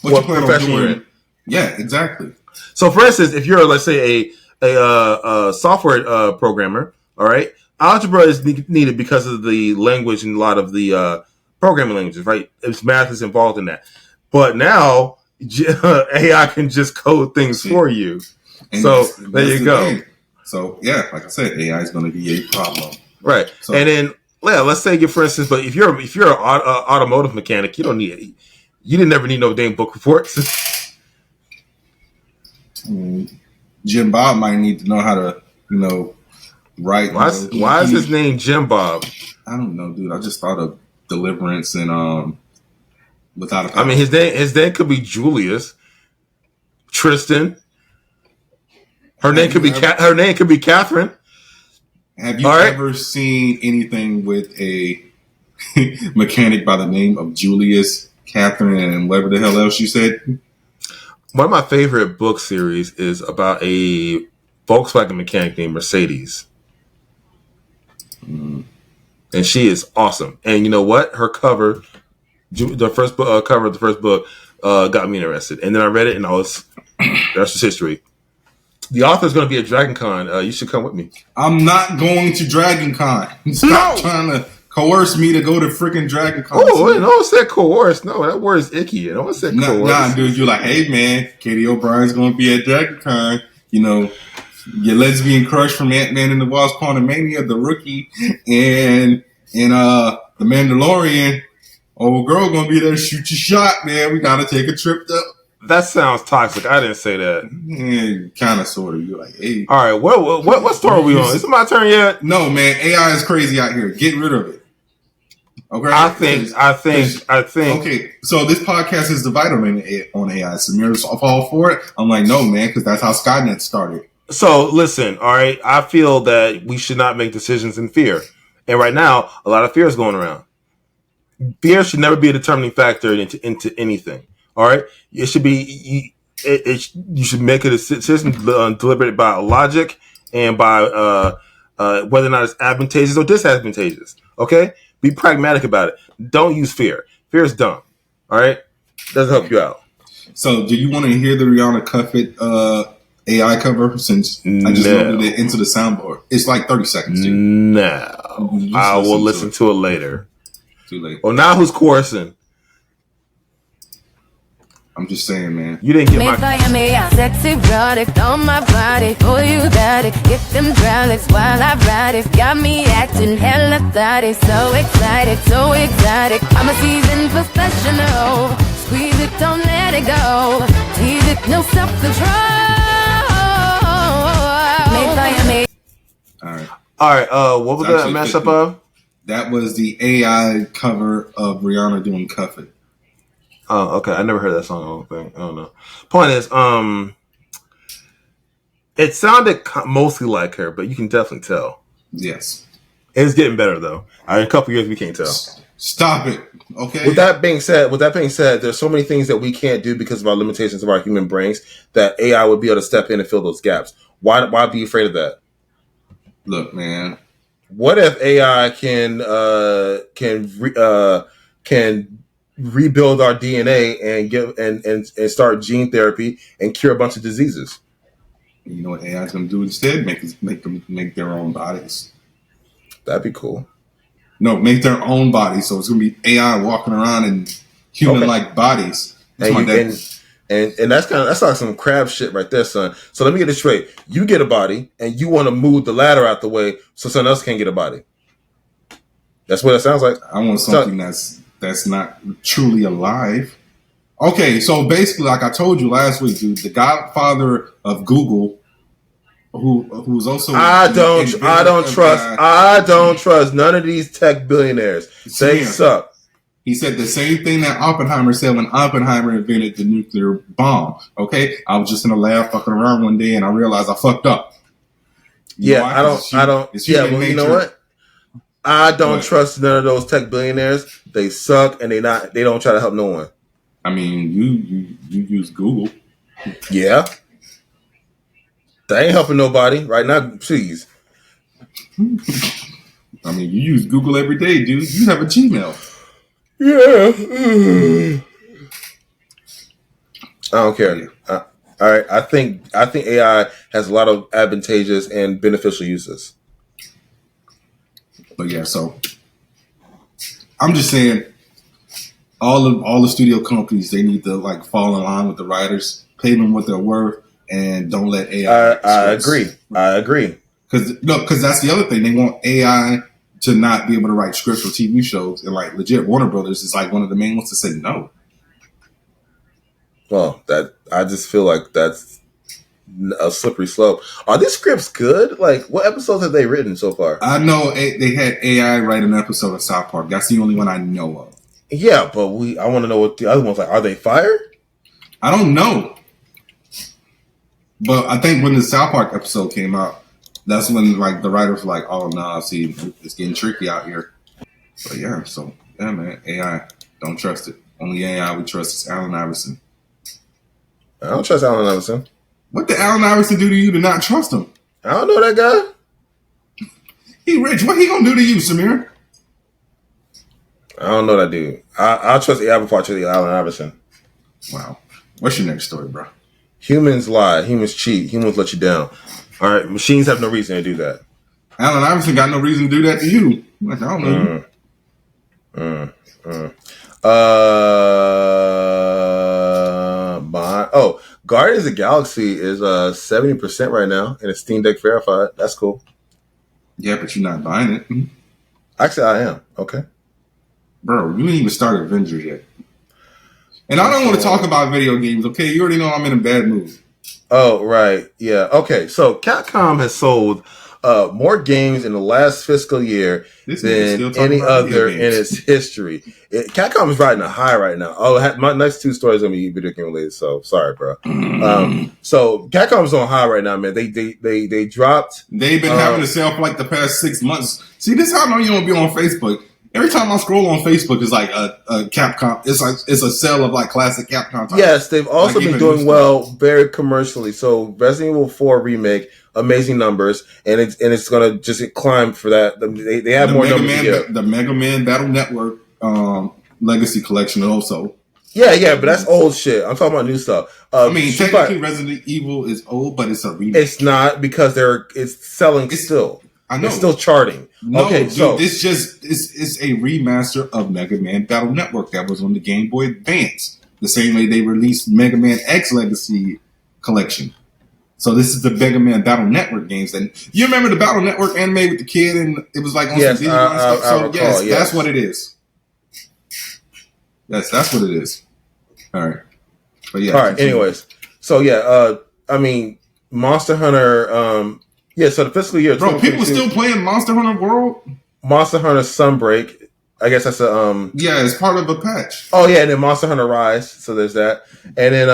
what profession you're in. Yeah, exactly. So, for instance, if you're, let's say, a software programmer, all right, algebra is needed because of the language and a lot of the programming languages, right? Math is involved in that. But now AI can just code things for you. And so there you go. Thing. So yeah, like I said, AI is going to be a problem, right? So, and then let's say, for instance, but if you're an automotive mechanic, you didn't never need no damn book reports. Jim Bob might need to know how to, write. Why is his name Jim Bob? I don't know, dude. I just thought of Deliverance and Without a Power. I mean, his name could be Julius, Tristan. Her name could be Catherine. Have you ever seen anything with a mechanic by the name of Julius, Catherine, and whatever the hell else you said? One of my favorite book series is about a Volkswagen mechanic named Mercedes. And she is awesome. And you know what? Her cover, the first book, got me interested. And then I read it, and that's just history. The author is going to be at Dragon Con. You should come with me. I'm not going to Dragon Con. Stop trying to coerce me to go to freaking Dragon Con. Oh, no one said coerce. No, that word is icky. No one said coerce. Nah, dude, you're like, hey, man, Katie O'Brien's going to be at Dragon Con. Your lesbian crush from Ant-Man and the Wasp: Quantumania, The Rookie, and The Mandalorian. Old girl going to be there. Shoot your shot, man. We got to take a trip to... That sounds toxic. I didn't say that. Yeah, kind of, sort of. You're like, hey. All right, what story are we on? Is it my turn yet? No, man. AI is crazy out here. Get rid of it. Okay. I think. Okay, so this podcast is divided on AI. Samir's all for it. I'm like, no, man, because that's how Skynet started. So listen, all right. I feel that we should not make decisions in fear, and right now, a lot of fear is going around. Fear should never be a determining factor into anything. All right, it should be. You should make a decision deliberate by logic and by whether or not it's advantageous or disadvantageous. Okay, be pragmatic about it. Don't use fear. Fear is dumb. All right, doesn't help you out. So, do you want to hear the Rihanna Cuffit AI cover? Since I just loaded it into the soundboard, it's like 30 seconds. Dude. No, I will listen to it later. Too late. Well, now who's coercing? I'm just saying, man. You didn't get my... Sexy product on my body. Oh, you got it. Get them drownings while I ride it. Got me acting hella thotty. So excited, so exotic. I'm a seasoned professional. Squeeze it, don't let it go. Tease it, no self-control. All right. What was that mashup of? That was the AI cover of Rihanna doing Cuff It. Oh, okay. I never heard that song. I don't know. Point is, it sounded mostly like her, but you can definitely tell. Yes. It's getting better though. In a couple years, we can't tell. Stop it. Okay. With that being said, there's so many things that we can't do because of our limitations of our human brains that AI would be able to step in and fill those gaps. Why be afraid of that? Look, man. What if AI can rebuild our DNA and and start gene therapy and cure a bunch of diseases? You know what AI is going to do instead? Make them make their own bodies. That'd be cool. No, make their own bodies. So it's going to be AI walking around in human-like bodies. And that's like some crab shit right there, son. So let me get this straight. You get a body, and you want to move the ladder out the way so someone else can't get a body. That's what it sounds like. I want something that's not truly alive. Okay, so basically, like I told you last week, dude, the godfather of Google, who's also I don't trust none of these tech billionaires. They suck. He said the same thing that Oppenheimer said when Oppenheimer invented the nuclear bomb. Okay, I was just in a lab fucking around one day and I realized I fucked up. You know what? I don't trust none of those tech billionaires. They suck and they don't try to help no one. I mean, you use Google. Yeah. That ain't helping nobody right now. Please. I mean, you use Google every day, dude. You have a Gmail. Yeah. I don't care. All right. I think AI has a lot of advantageous and beneficial uses. But yeah, so I'm just saying, all the studio companies, they need to like fall in line with the writers, pay them what they're worth, and don't let AI. I agree. Because that's the other thing. They want AI to not be able to write scripts for TV shows, and like legit, Warner Brothers is like one of the main ones to say no. Well, I just feel like that's a slippery slope. Are these scripts good? Like, what episodes have they written so far? I know they had AI write an episode of South Park. That's the only one I know of. Yeah, but I want to know what the other ones like. Are they fire? I don't know. But I think when the South Park episode came out, that's when like the writers were like, "Oh no, see, it's getting tricky out here." But yeah, so yeah, man, AI, don't trust it. Only AI we trust is Allen Iverson. I don't trust Allen Iverson. What did Allen Iverson do to you to not trust him? I don't know that guy. He rich. What he gonna do to you, Samir? I don't know that dude. I'll trust AI before I trust Allen Iverson. Wow. What's your next story, bro? Humans lie. Humans cheat. Humans let you down. All right. Machines have no reason to do that. Allen Iverson got no reason to do that to you. Like, I don't know. Guardians of the Galaxy is 70% right now, and it's Steam Deck verified. That's cool. Yeah, but you're not buying it. Actually, I am. Okay. Bro, you didn't even start Avengers yet. And I don't want to talk about video games, okay? You already know I'm in a bad mood. Oh, right. Yeah. Okay. So Capcom has sold more games in the last fiscal year than any other in its history. Capcom is riding a high right now. Oh, my next two stories are going to be video game related, so sorry, bro. So Capcom's on high right now, man. They dropped. They've been having to sell for like the past 6 months. See, this is how I know you don't be on Facebook. Every time I scroll on Facebook, it's like a Capcom. It's a sale of like classic Capcom titles. Yes, they've also been doing well very commercially. So Resident Evil 4 remake, amazing numbers, and it's gonna just climb for that. They have more numbers to give. The Mega Man Battle Network Legacy Collection also. Yeah, but that's old shit. I'm talking about new stuff. Technically Resident Evil is old, but it's a remake. It's not because it's selling still. I know. It's still charting. No, okay, dude, so it's a remaster of Mega Man Battle Network that was on the Game Boy Advance. The same way they released Mega Man X Legacy Collection. So this is the Mega Man Battle Network games. And you remember the Battle Network anime with the kid, and it was like on some Digimon stuff. So recall, yes, that's what it is. That's what it is. All right, but yeah. All right. Anyways, so yeah, Monster Hunter. Yeah, so the fiscal year. Bro, people still playing Monster Hunter World? Monster Hunter Sunbreak. I guess that's a yeah, it's part of a patch. Oh yeah, and then Monster Hunter Rise. So there's that, and then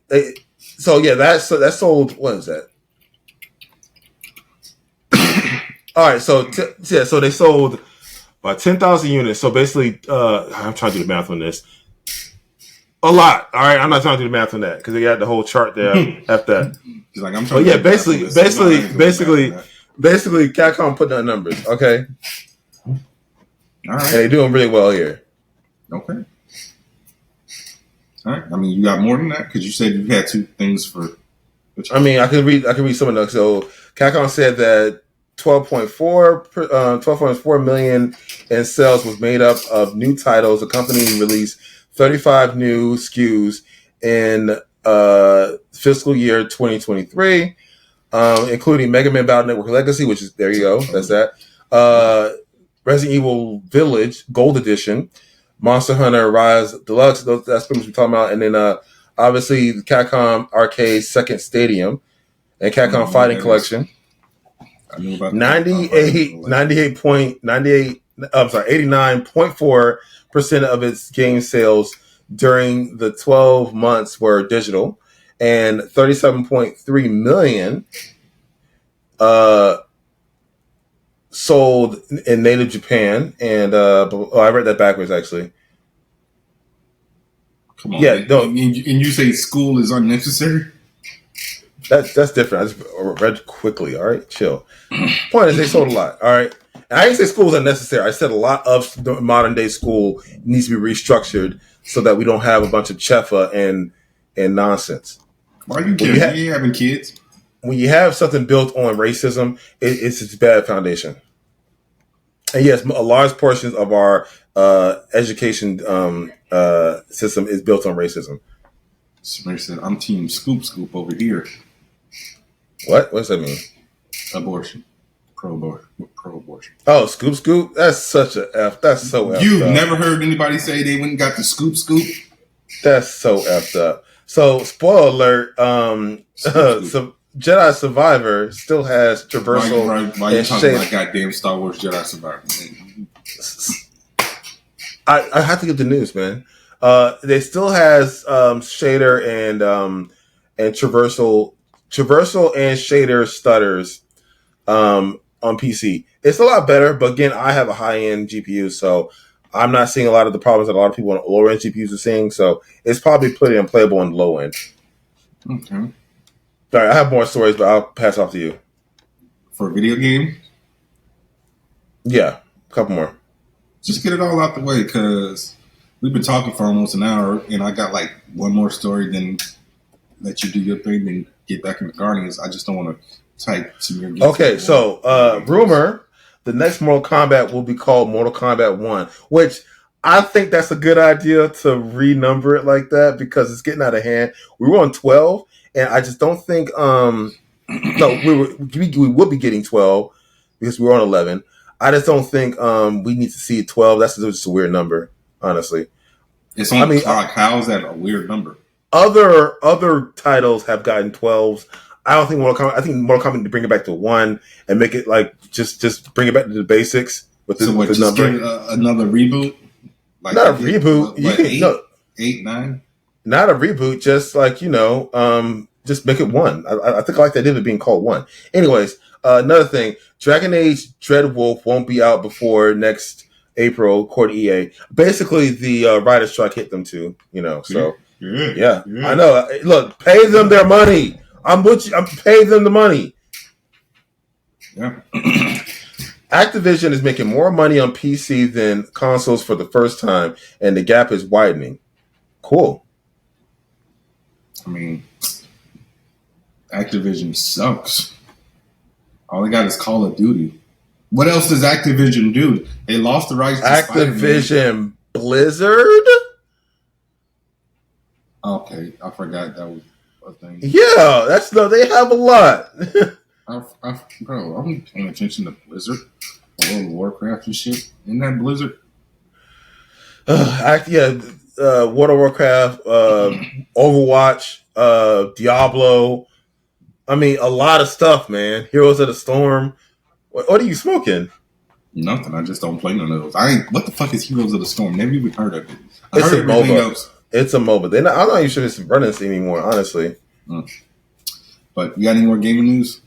that sold. What is that? All right, so so they sold about 10,000 units. So basically, I'm trying to do the math on this. A lot. All right, I'm not trying to do the math on that because they got the whole chart there after that. He's like, I'm trying. But yeah, basically, Capcom putting out numbers. Okay. All right. And they're doing really well here. Okay. All right. I mean, you got more than that because you said you had two things for. I can read some of them. So Capcom said that 12.4 million in sales was made up of new titles. The company released 35 new SKUs in fiscal year 2023, including Mega Man Battle Network Legacy, which is, there you go, that's that. Resident Evil Village Gold Edition, Monster Hunter Rise Deluxe, that's pretty much what we're talking about. And then obviously the Capcom Arcade Second Stadium and Capcom Fighting Collection. I knew about 89.4% of its game sales during the 12 months were digital, and 37.3 million sold in native Japan. And I read that backwards actually. Come on, yeah, man. And you say school is unnecessary? That's different. I just read quickly. All right, chill. Point is, they sold a lot. All right, and I didn't say school was unnecessary. I said a lot of the modern day school needs to be restructured so that we don't have a bunch of chefa and nonsense. Why are you kidding? You having kids? When you have something built on racism, it's a bad foundation. And yes, a large portion of our education system is built on racism. Samir said, "I'm team scoop over here." What? What does that mean? Abortion. Pro-abortion. Oh, scoop. That's such a F. That's so effed You've up. never heard anybody say they went and got the scoop? That's so effed up. So, spoiler alert, so Jedi Survivor still has traversal. Why you talking about goddamn Star Wars Jedi Survivor? I have to get the news, man. They still has shader and traversal and shader stutters on PC. It's a lot better, but again, I have a high-end GPU, so I'm not seeing a lot of the problems that a lot of people on lower-end GPUs are seeing, so it's probably pretty unplayable on the low end. Okay. All right, I have more stories, but I'll pass off to you. For a video game? Yeah, a couple more. Just get it all out the way, because we've been talking for almost an hour, and I got like one more story, then let you do your thing, then get back in the Guardians. I just don't want to type to your game. Okay, so rumor, the next Mortal Kombat will be called Mortal Kombat 1, which I think that's a good idea to renumber it like that because it's getting out of hand. We were on 12, and I just don't think no, we would be getting 12 because we were on 11. I just don't think we need to see 12. That's just a weird number, honestly. It's on the clock. How is that a weird number? Other titles have gotten 12s. I don't think Mortal Kombat. I think Mortal Kombat need to bring it back to 1 and make it like just bring it back to the basics with the, with the number. Give another reboot. Like not a reboot. You can 8, 9. Not a reboot. Just like just make it 1. I think I like the idea of it being called 1. Anyways, another thing, Dragon Age Dreadwolf won't be out before next April, according to EA. Basically, the writer's strike hit them too. So yeah, I know. Look, pay them their money. I'm paying them the money. Yeah. Activision is making more money on PC than consoles for the first time, and the gap is widening. Cool. I mean, Activision sucks. All they got is Call of Duty. What else does Activision do? They lost the rights to Activision Spider-Man. Blizzard? Okay, I forgot that was a thing. Yeah, they have a lot. Bro, I'm paying attention to Blizzard, World of Warcraft and shit. Isn't that Blizzard? World of Warcraft, Overwatch, Diablo. I mean, a lot of stuff, man. Heroes of the Storm. What are you smoking? Nothing. I just don't play none of those. What the fuck is Heroes of the Storm? Never even heard of it. It's a MOBA. It's a MOBA. I'm not even sure it's running this anymore, honestly. But you got any more gaming news?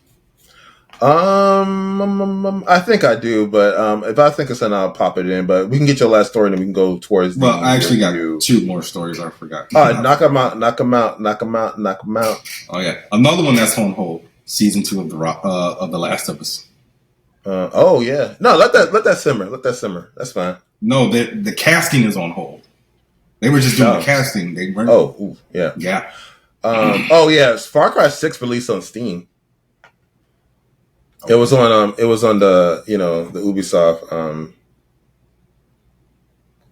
I think I do, but if I think of something, I'll pop it in. But we can get your last story, and then we can go towards. Well, I actually got 2 more stories. I forgot. Knock them out. Oh yeah, another one that's on hold. Season 2 of The Last of Us. Oh yeah, no, let that simmer. That's fine. No, the casting is on hold. They were just doing the casting. They weren't. Oh yeah. Far Cry 6 released on Steam. It was on the the Ubisoft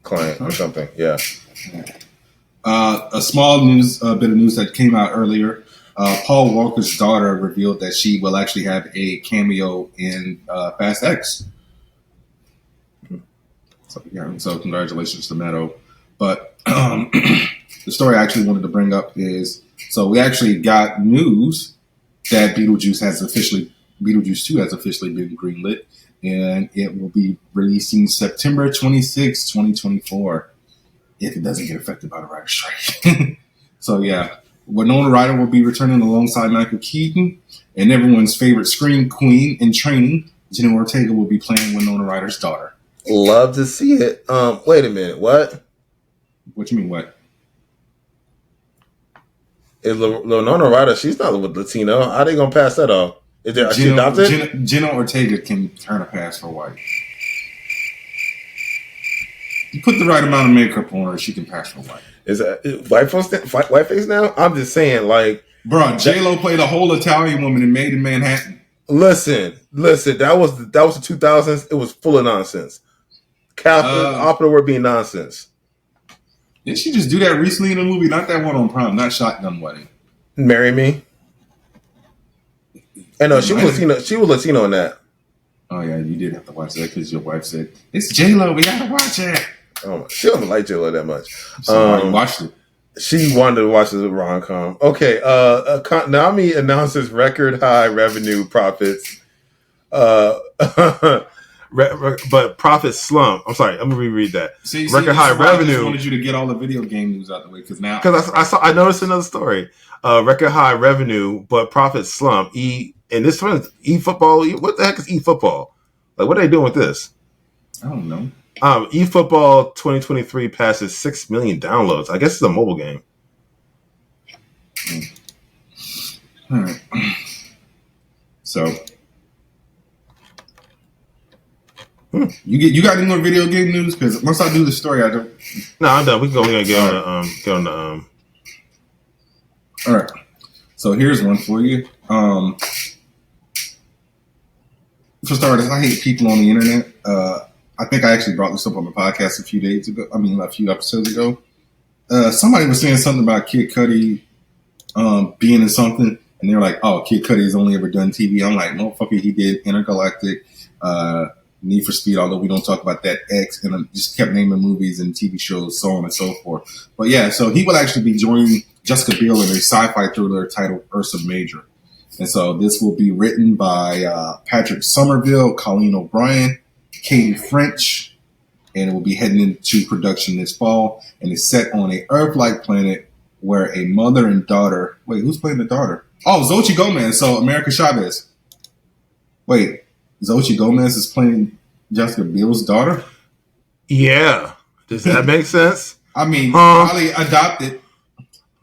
client or something. Yeah. A small bit of news that came out earlier. Paul Walker's daughter revealed that she will actually have a cameo in Fast X. So congratulations to Meadow. But the story I actually wanted to bring up is, so we actually got news that Beetlejuice 2 has officially been greenlit, and it will be releasing September 26, 2024, if it doesn't get affected by the writer's strike. So yeah, Winona Ryder will be returning alongside Michael Keaton, and everyone's favorite scream queen in training, Jenna Ortega, will be playing Winona Ryder's daughter. Love to see it. Wait a minute, what? What you mean, what? Is Winona Ryder? She's not Latino. How are they gonna pass that off? Is she adopted? Jenna Ortega can turn a pass for white. You put the right amount of makeup on her, she can pass for white. Is that whiteface now? I'm just saying, like, bro, J-Lo played a whole Italian woman in Made in Manhattan. Listen. That was the 2000s. It was full of nonsense. Opera word being nonsense. Didn't she just do that recently in a movie? Not that one on Prime, not Shotgun Wedding. Marry Me. I know she was Latino. She was Latino in that. Oh yeah, you did have to watch that because your wife said it's J-Lo. We gotta watch it. Oh, she doesn't like J-Lo that much. So watched it. She wanted to watch the rom-com. Okay, Konami announces record high revenue profits. But profits slump. I'm sorry, I'm gonna reread that. Record high revenue. I just wanted you to get all the video game news out the way because I noticed another story. Record high revenue, but profits slump. And this one is eFootball. What the heck is eFootball? Like, what are they doing with this? I don't know. eFootball 2023 passes 6 million downloads. I guess it's a mobile game. All right. So, you got any more video game news? Because once I do the story, I don't. No, I'm done. We can go. We're gonna get on the. All right. So here's one for you. For starters, I hate people on the internet. I think I actually brought this up on the podcast a few episodes ago. Somebody was saying something about Kid Cudi being in something, and they were like, "Oh, Kid Cudi has only ever done TV." I'm like, "Motherfucker, he did Intergalactic, Need for Speed." Although we don't talk about that, X, and I just kept naming movies and TV shows, so on and so forth. But yeah, so he will actually be joining Jessica Biel in a sci-fi thriller titled Ursa Major. And so this will be written by Patrick Somerville, Colleen O'Brien, Katie French, and it will be heading into production this fall. And it's set on a Earth-like planet where a mother and daughter. Wait, who's playing the daughter? Oh, Xochitl Gomez. So America Chavez. Wait, Xochitl Gomez is playing Jessica Biel's daughter? Yeah. Does that make sense? I mean, probably adopted.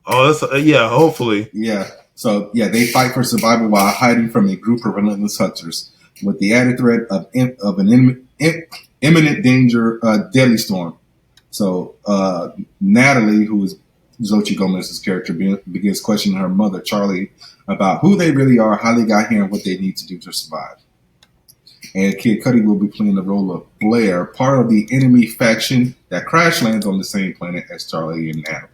Oh, that's, yeah, hopefully. Yeah. So, yeah, they fight for survival while hiding from a group of relentless hunters with the added threat of an imminent danger, deadly storm. So, Natalie, who is Xochitl Gomez's character, begins questioning her mother, Charlie, about who they really are, how they got here, and what they need to do to survive. And Kid Cudi will be playing the role of Blair, part of the enemy faction that crash lands on the same planet as Charlie and Natalie.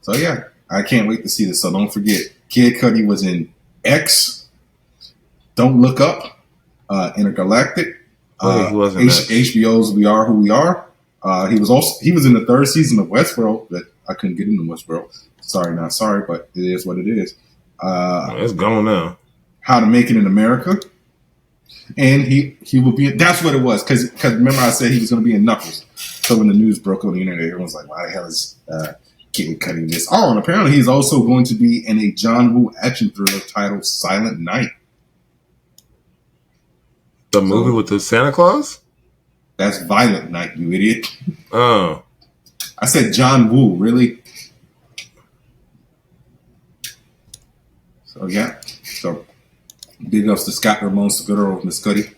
So, yeah, I can't wait to see this. So don't forget, Kid Cudi was in X, Don't Look Up, Intergalactic, HBO's We Are Who We Are. He was in the third season of Westworld, but I couldn't get into Westworld. Sorry, not sorry, but it is what it is. It's gone now. How to Make It in America. And he will be. That's what it was. Because remember I said he was going to be in Knuckles. So when the news broke on the internet, everyone's like, "Why the hell is Kid Cudi this?" Oh, and apparently he's also going to be in a John Woo action thriller titled Silent Night. The movie with the Santa Claus? That's Violent Night, you idiot. Oh. I said John Woo, really? So yeah. So big ups to Scott Ramon, Seguro, Miss Cudi,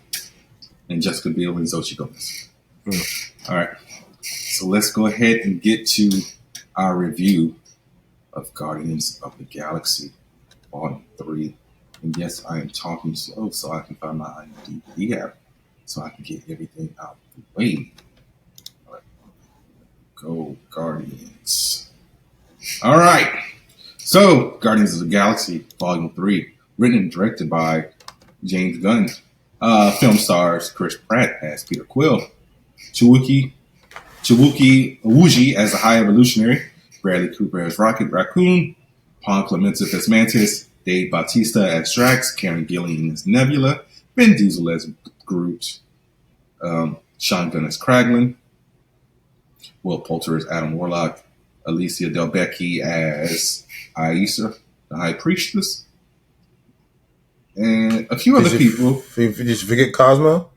and Jessica Biel and Xochitl Gomez. All right. So let's go ahead and get to our review of Guardians of the Galaxy Volume 3. And yes, I am talking slow so I can find my IMDb app so I can get everything out the way. All right. Go Guardians. All right. So, Guardians of the Galaxy Volume 3, written and directed by James Gunn. Film stars Chris Pratt as Peter Quill, Chiwetel Ejiofor as the High Evolutionary, Bradley Cooper as Rocket Raccoon, Paul Clemenza as Mantis, Dave Bautista as Drax, Karen Gillan as Nebula, Vin Diesel as Groot, Sean Gunn as Kraglin, Will Poulter as Adam Warlock, Alicia Del Becchi as Aisa, the High Priestess, and a few other people. Did you forget Cosmo?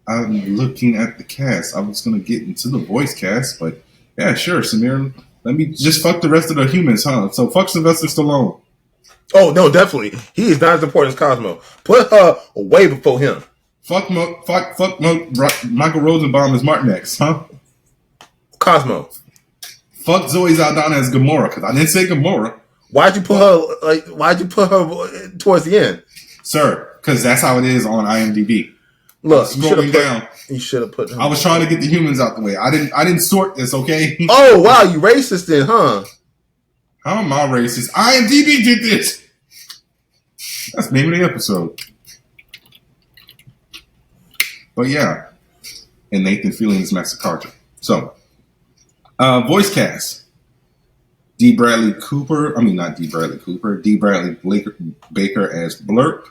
I'm looking at the cast. I was going to get into the voice cast, but yeah, sure. Samir, Let me just fuck the rest of the humans, huh? So fuck Sylvester Stallone. Oh no, definitely. He is not as important as Cosmo. Put her way before him. Fuck Michael Rosenbaum as Martin X, huh? Cosmo. Fuck Zoe Saldana as Gamora, because I didn't say Gamora. Why'd you put her towards the end? Sir, because that's how it is on IMDb. Look, you should have put him. I was trying to get the humans out the way. I didn't sort this, okay? Oh wow, you racist then, huh? How am I racist? IMDb did this. That's the name of the episode. But yeah. And Nathan Fillion is Max Carter. So, voice cast. D. Bradley Baker as Blurp.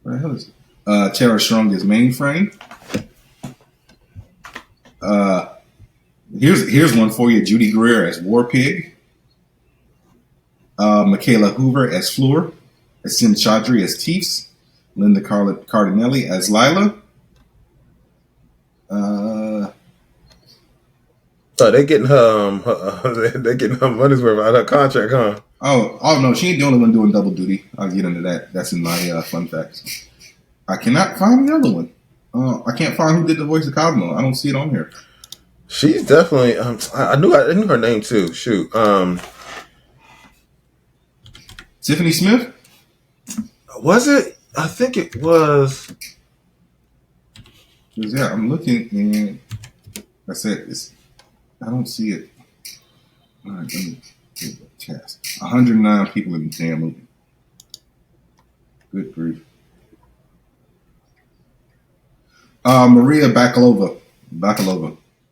Where the hell is it? Tara Strong as Mainframe. Here's one for you. Judy Greer as War Pig. Michaela Hoover as Fleur. Sim Chaudhry as Teefs. Linda Cardinelli as Lila. They're getting her money's worth out of her contract, huh? Oh no, she ain't the only one doing double duty. I'll get into that. That's in my fun facts. I cannot find the other one. I can't find who did the voice of Cosmo. I don't see it on here. She's definitely. I knew her name too. Shoot. Tiffany Smith. Was it? I think it was. Yeah, I'm looking and I said I don't see it. All right, let me get the cast. 109 people in the damn movie. Good grief. Maria Bakalova.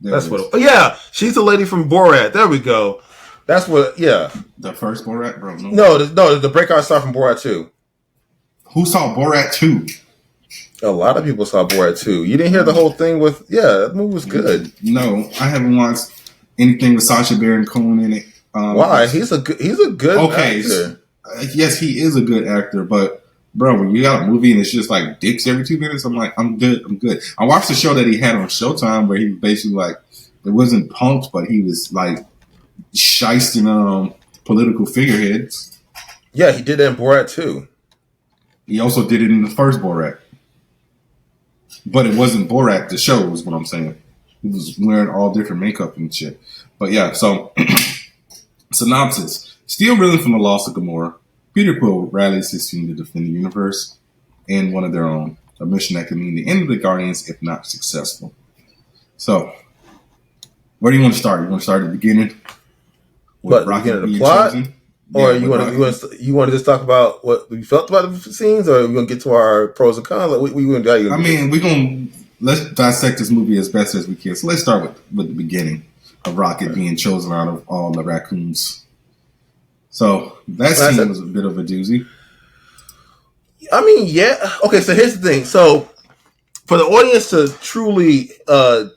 That's what. Yeah, she's the lady from Borat. There we go. That's what. Yeah. The first Borat, bro. No, the breakout star from Borat 2. Who saw Borat 2? A lot of people saw Borat 2. You didn't hear the whole thing with? Yeah, that movie was good. No, I haven't watched anything with Sacha Baron Cohen in it. Why? He's a good actor. Yes, he is a good actor, but bro, when you got a movie and it's just like dicks every 2 minutes, I'm like, I'm good. I watched the show that he had on Showtime where he was basically like, it wasn't punked, but he was like shysting political figureheads. Yeah, he did that in Borat too. He also did it in the first Borat. But it wasn't Borat, the show is what I'm saying. He was wearing all different makeup and shit. But yeah, so synopsis. Still reeling from the loss of Gamora, Peter Quill rallies his team to defend the universe and one of their own. A mission that could mean the end of the Guardians if not successful. So, where do you want to start? You want to start at the beginning? What, the beginning of the plot? Chosen? Or you want to just talk about what we felt about the scenes, or are we going to get to our pros and cons? Like, let's dissect this movie as best as we can. So let's start with the beginning of Rocket being chosen out of all the raccoons. So that scene was a bit of a doozy. I mean, yeah. Okay, so here's the thing. So for the audience to truly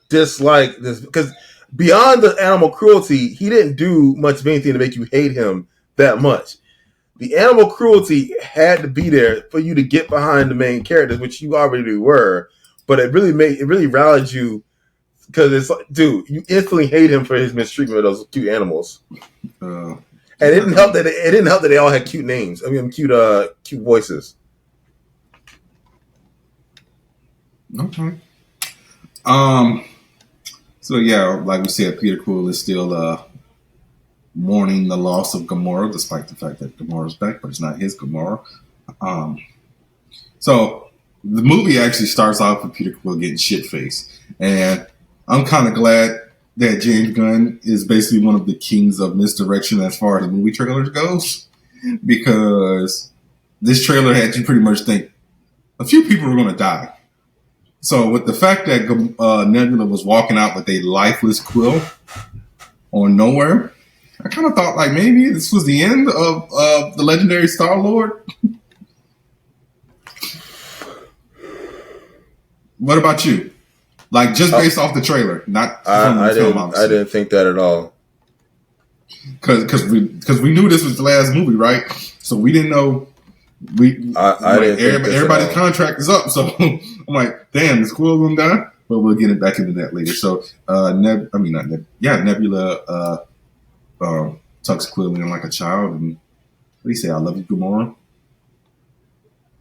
dislike this, because beyond the animal cruelty, he didn't do much of anything to make you hate him that much. The animal cruelty had to be there for you to get behind the main characters, which you already were. But it really rallied you because it's like, dude, you instantly hate him for his mistreatment of those cute animals. And it didn't help that they all had cute names. I mean, cute voices. Okay. So yeah, like we said, Peter Quill is still mourning the loss of Gamora, despite the fact that Gamora's back, but it's not his Gamora. So the movie actually starts off with Peter Quill getting shit-faced, and I'm kind of glad that James Gunn is basically one of the kings of misdirection as far as movie trailers goes, because this trailer had you pretty much think a few people were going to die. So with the fact that Nebula was walking out with a lifeless Quill on nowhere, I kind of thought like maybe this was the end of the legendary Star-Lord. What about you? Like just based off the trailer, not I didn't think that at all. Because we knew this was the last movie, right? So we didn't know. Everybody's contract is up, so I'm like, damn, is Quill gonna die? but we'll get it back into that later. So, Nebula tucks Quill in like a child, and what do you say? I love you, Gamora.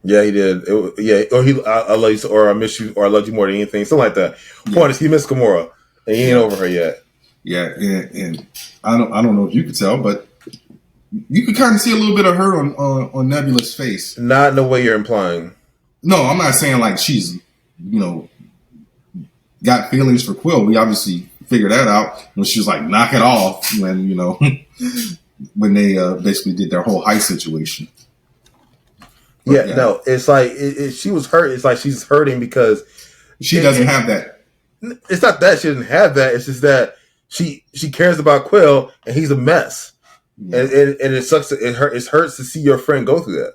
Yeah, he did. I love you, or I miss you, or I love you more than anything. Something like that. Point is, he missed Gamora, and he ain't over her yet. Yeah, and I don't know if you could tell, but you could kind of see a little bit of her on Nebula's face. Not in the way you're implying. No, I'm not saying like she's, got feelings for Quill. We obviously figured that out when she was like, knock it off when, when they basically did their whole heist situation. But, no, it's like she was hurt. It's like she's hurting because she doesn't have that. It's not that she doesn't have that. It's just that she cares about Quill and he's a mess. Yeah. And it sucks. It hurts to see your friend go through that.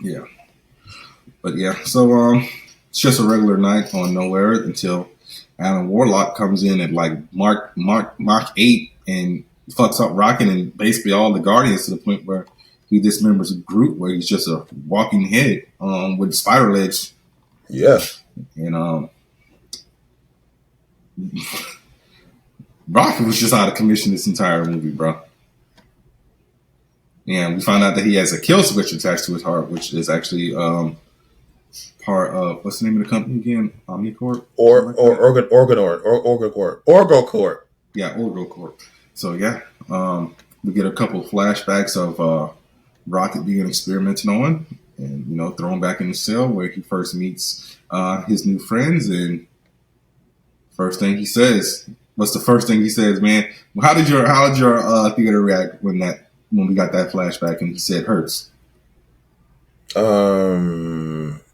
Yeah. But yeah, so it's just a regular night on Nowhere until Alan Warlock comes in at like Mark 8 and fucks up Rocket and basically all the Guardians to the point where he dismembers a Groot, where he's just a walking head with spider legs. Yeah. And Rocket was just out of commission this entire movie, bro. And we find out that he has a kill switch attached to his heart, which is actually part of, what's the name of the company again? Omnicorp? Orgocorp. Yeah, Orgocorp. So yeah, we get a couple of flashbacks of Rocket being experimented on and, thrown back in the cell where he first meets his new friends. And first thing he says, what's the first thing he says, man? How did your theater react when we got that flashback and he said hurts?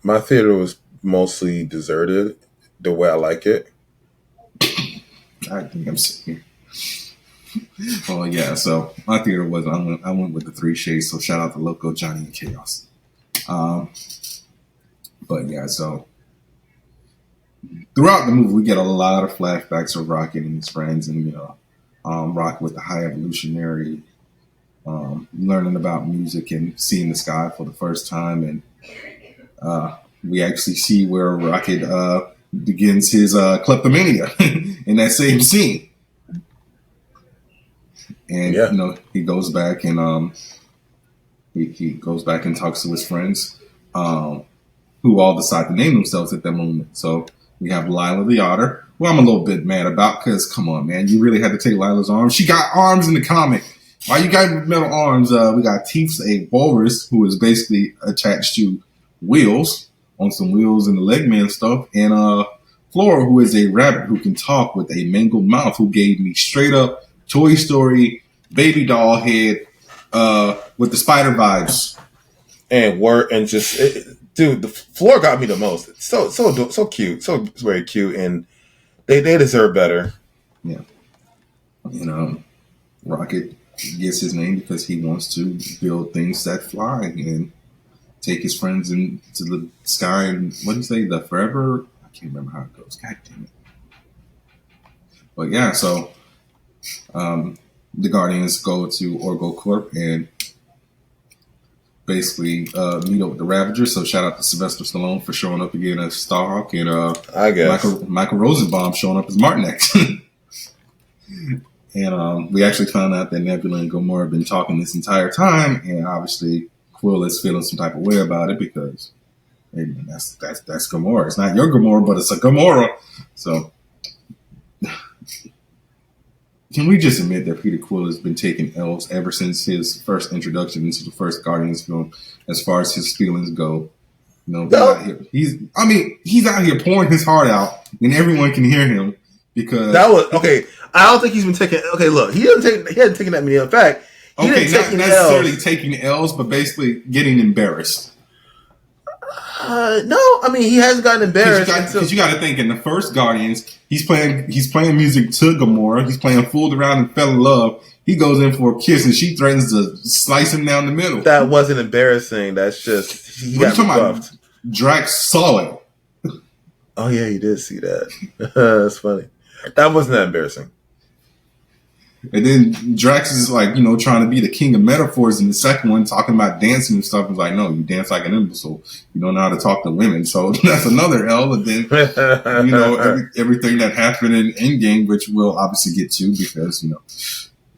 My theater was mostly deserted the way I like it. I think I'm sitting here. Oh yeah, so my theater was I went with the 3 Shades, so shout out to Loco, Johnny, and Chaos. But yeah, so throughout the movie we get a lot of flashbacks of Rocket and his friends, and Rocket with the high evolutionary, learning about music and seeing the sky for the first time, and we actually see where Rocket begins his kleptomania in that same scene. And he goes back and he goes back and talks to his friends, who all decide to name themselves at that moment. So we have Lila the Otter, who I'm a little bit mad about because come on, man, you really had to take Lila's arms. She got arms in the comic. Why you got metal arms? We got Teefs, a walrus, who is basically attached to wheels, on some wheels and the Legman stuff, and Flora, who is a rabbit who can talk with a mangled mouth, who gave me straight up Toy Story baby doll head with the spider vibes. And dude, the Flora got me the most. It's so cute, so very cute, and they deserve better. Yeah, Rocket gets his name because he wants to build things that fly and take his friends into the sky and what do you say, the forever? I can't remember how it goes. God damn it. But yeah, so the Guardians go to Orgocorp and basically meet up with the Ravagers. So shout out to Sylvester Stallone for showing up again as Starhawk, and I guess Michael Rosenbaum showing up as Martin X. And we actually found out that Nebula and Gamora have been talking this entire time, and obviously Quill is feeling some type of way about it because that's Gamora. It's not your Gamora, but it's a Gamora. So can we just admit that Peter Quill has been taking L's ever since his first introduction into the first Guardians film, as far as his feelings go? He's out here pouring his heart out, and everyone can hear him because that was okay. I don't think he's been taking. Okay, look, he hasn't taken that many. In fact, not necessarily taking L's, but basically getting embarrassed. No, I mean he hasn't gotten embarrassed because you got to think in the first Guardians, he's playing music to Gamora. He's playing fooled around and fell in love. He goes in for a kiss and she threatens to slice him down the middle. That wasn't embarrassing. That's just he got rebuffed. Drax saw it. Oh yeah, he did see that. That's funny. That wasn't that embarrassing. And then Drax is like, trying to be the king of metaphors in the second one, talking about dancing and stuff. He's like, no, you dance like an imbecile. You don't know how to talk to women. So that's another L. And then, everything that happened in Endgame, which we'll obviously get to because,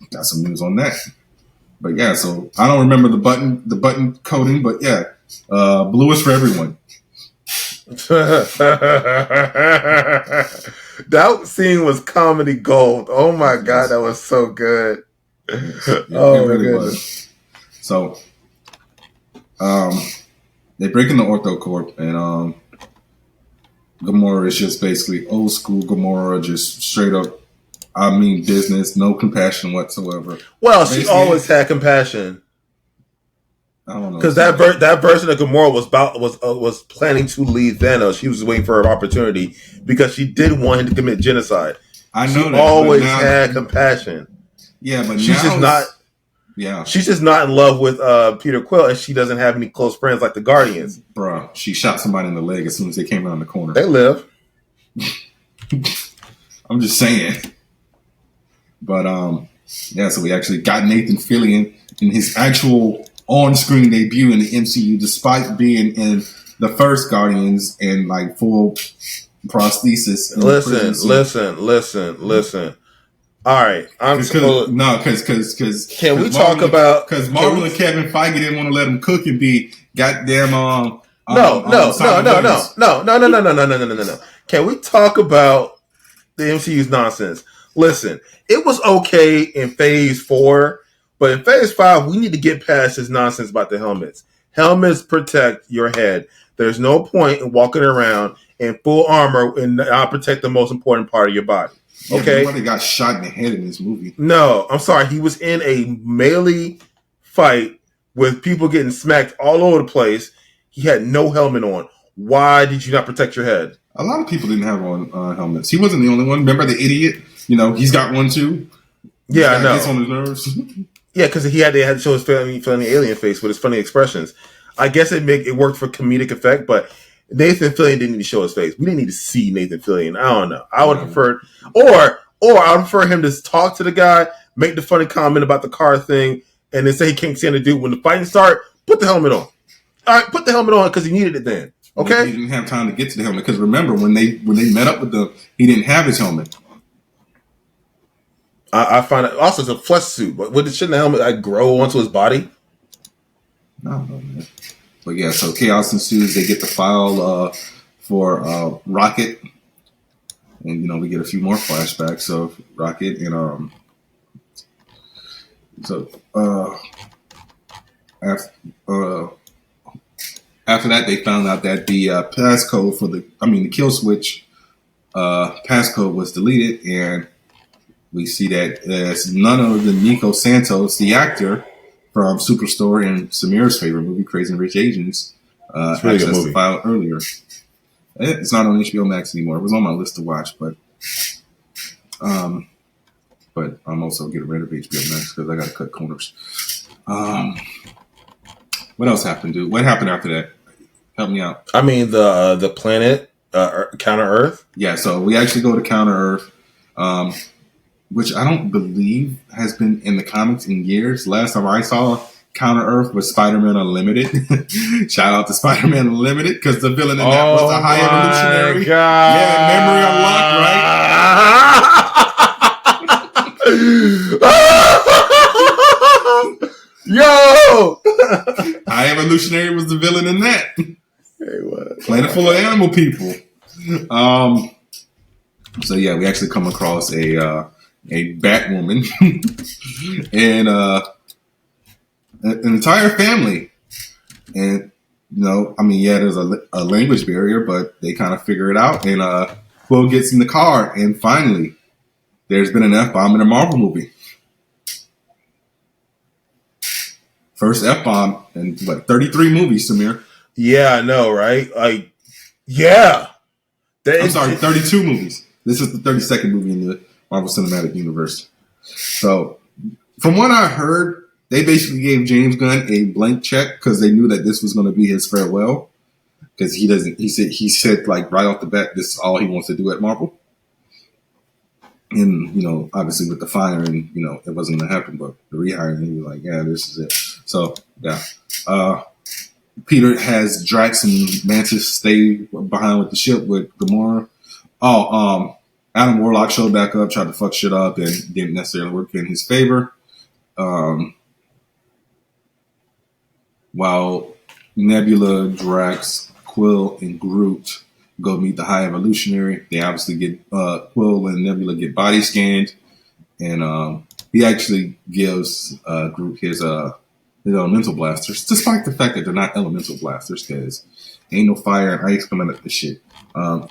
got some news on that. But yeah, so I don't remember the button coding, but yeah, blue is for everyone. That scene was comedy gold. Oh my god, that was so good. It Oh my really goodness. was. So, they break into OrthoCorp, and Gamora is just basically old school Gamora, just straight up. I mean, business, no compassion whatsoever. Well, she always had compassion. I don't know Because that version of Gamora was planning to lead Thanos. She was waiting for her opportunity because she did want him to commit genocide. I know she that, always had compassion. Yeah, but she's just not. Yeah, she's just not in love with Peter Quill, and she doesn't have any close friends like the Guardians. Bro, she shot somebody in the leg as soon as they came around the corner. They live. I'm just saying. But yeah, so we actually got Nathan Fillion in his actual on-screen debut in the MCU, despite being in the first Guardians and like full prosthesis. Listen. All right, because can we talk about because Marvel and Kevin Feige didn't want to let him cook and be goddamn no. Can we talk about the MCU's nonsense? Listen, it was okay in Phase 4. But in Phase 5, we need to get past this nonsense about the helmets. Helmets protect your head. There's no point in walking around in full armor and not protect the most important part of your body. Okay? Nobody got shot in the head in this movie. No, I'm sorry. He was in a melee fight with people getting smacked all over the place. He had no helmet on. Why did you not protect your head? A lot of people didn't have on helmets. He wasn't the only one. Remember the idiot? He's got one too. Yeah, I know. Gets on his nerves. Yeah, because they had to show his funny alien face with his funny expressions. I guess it worked for comedic effect, but Nathan Fillion didn't need to show his face. We didn't need to see Nathan Fillion. I don't know. I would prefer, or I would prefer him to talk to the guy, make the funny comment about the car thing, and then say he can't stand the dude when the fighting start. Put the helmet on. All right, put the helmet on because he needed it then. Okay, he didn't have time to get to the helmet because remember when they met up with them, he didn't have his helmet. I find it also it's a flesh suit, but shouldn't the helmet grow onto his body? No, man. But yeah, so chaos ensues. They get the file for Rocket, and we get a few more flashbacks of Rocket and after that they found out that the passcode for the kill switch passcode was deleted and. We see that it's none other than Nico Santos, the actor from Superstore and Samir's favorite movie, Crazy Rich Asians, accessed the file earlier. It's not on HBO Max anymore. It was on my list to watch, but I'm also getting rid of HBO Max because I got to cut corners. What else happened, dude? What happened after that? Help me out. The planet Counter Earth. Yeah, so we actually go to Counter Earth. Which I don't believe has been in the comics in years. Last time I saw Counter Earth was Spider-Man Unlimited. Shout out to Spider-Man Unlimited because the villain in that was the High Evolutionary. God. Yeah, memory unlocked, right? Yo! High Evolutionary was the villain in that. Hey, what? Planet full of animal people. So yeah, we actually come across a Batwoman and an entire family, and there's a language barrier, but they kind of figure it out. And Quill gets in the car, and finally, there's been an F-bomb in a Marvel movie. First F-bomb in 33 movies, Samir. Yeah, I know, right? Yeah. I'm sorry, 32 movies. This is the 32nd movie in the Marvel Cinematic Universe. So, from what I heard, they basically gave James Gunn a blank check because they knew that this was going to be his farewell. Because he said like right off the bat, this is all he wants to do at Marvel. And, you know, obviously with the firing, you know, it wasn't going to happen, but the rehiring, he was like, yeah, this is it. So, yeah. Peter has Drax and Mantis stay behind with the ship with Gamora. Adam Warlock showed back up, tried to fuck shit up, and didn't necessarily work in his favor. While Nebula, Drax, Quill, and Groot go meet the High Evolutionary, they obviously get Quill and Nebula get body scanned, and he actually gives Groot his elemental blasters, despite the fact that they're not elemental blasters, because ain't no fire and ice coming at the shit.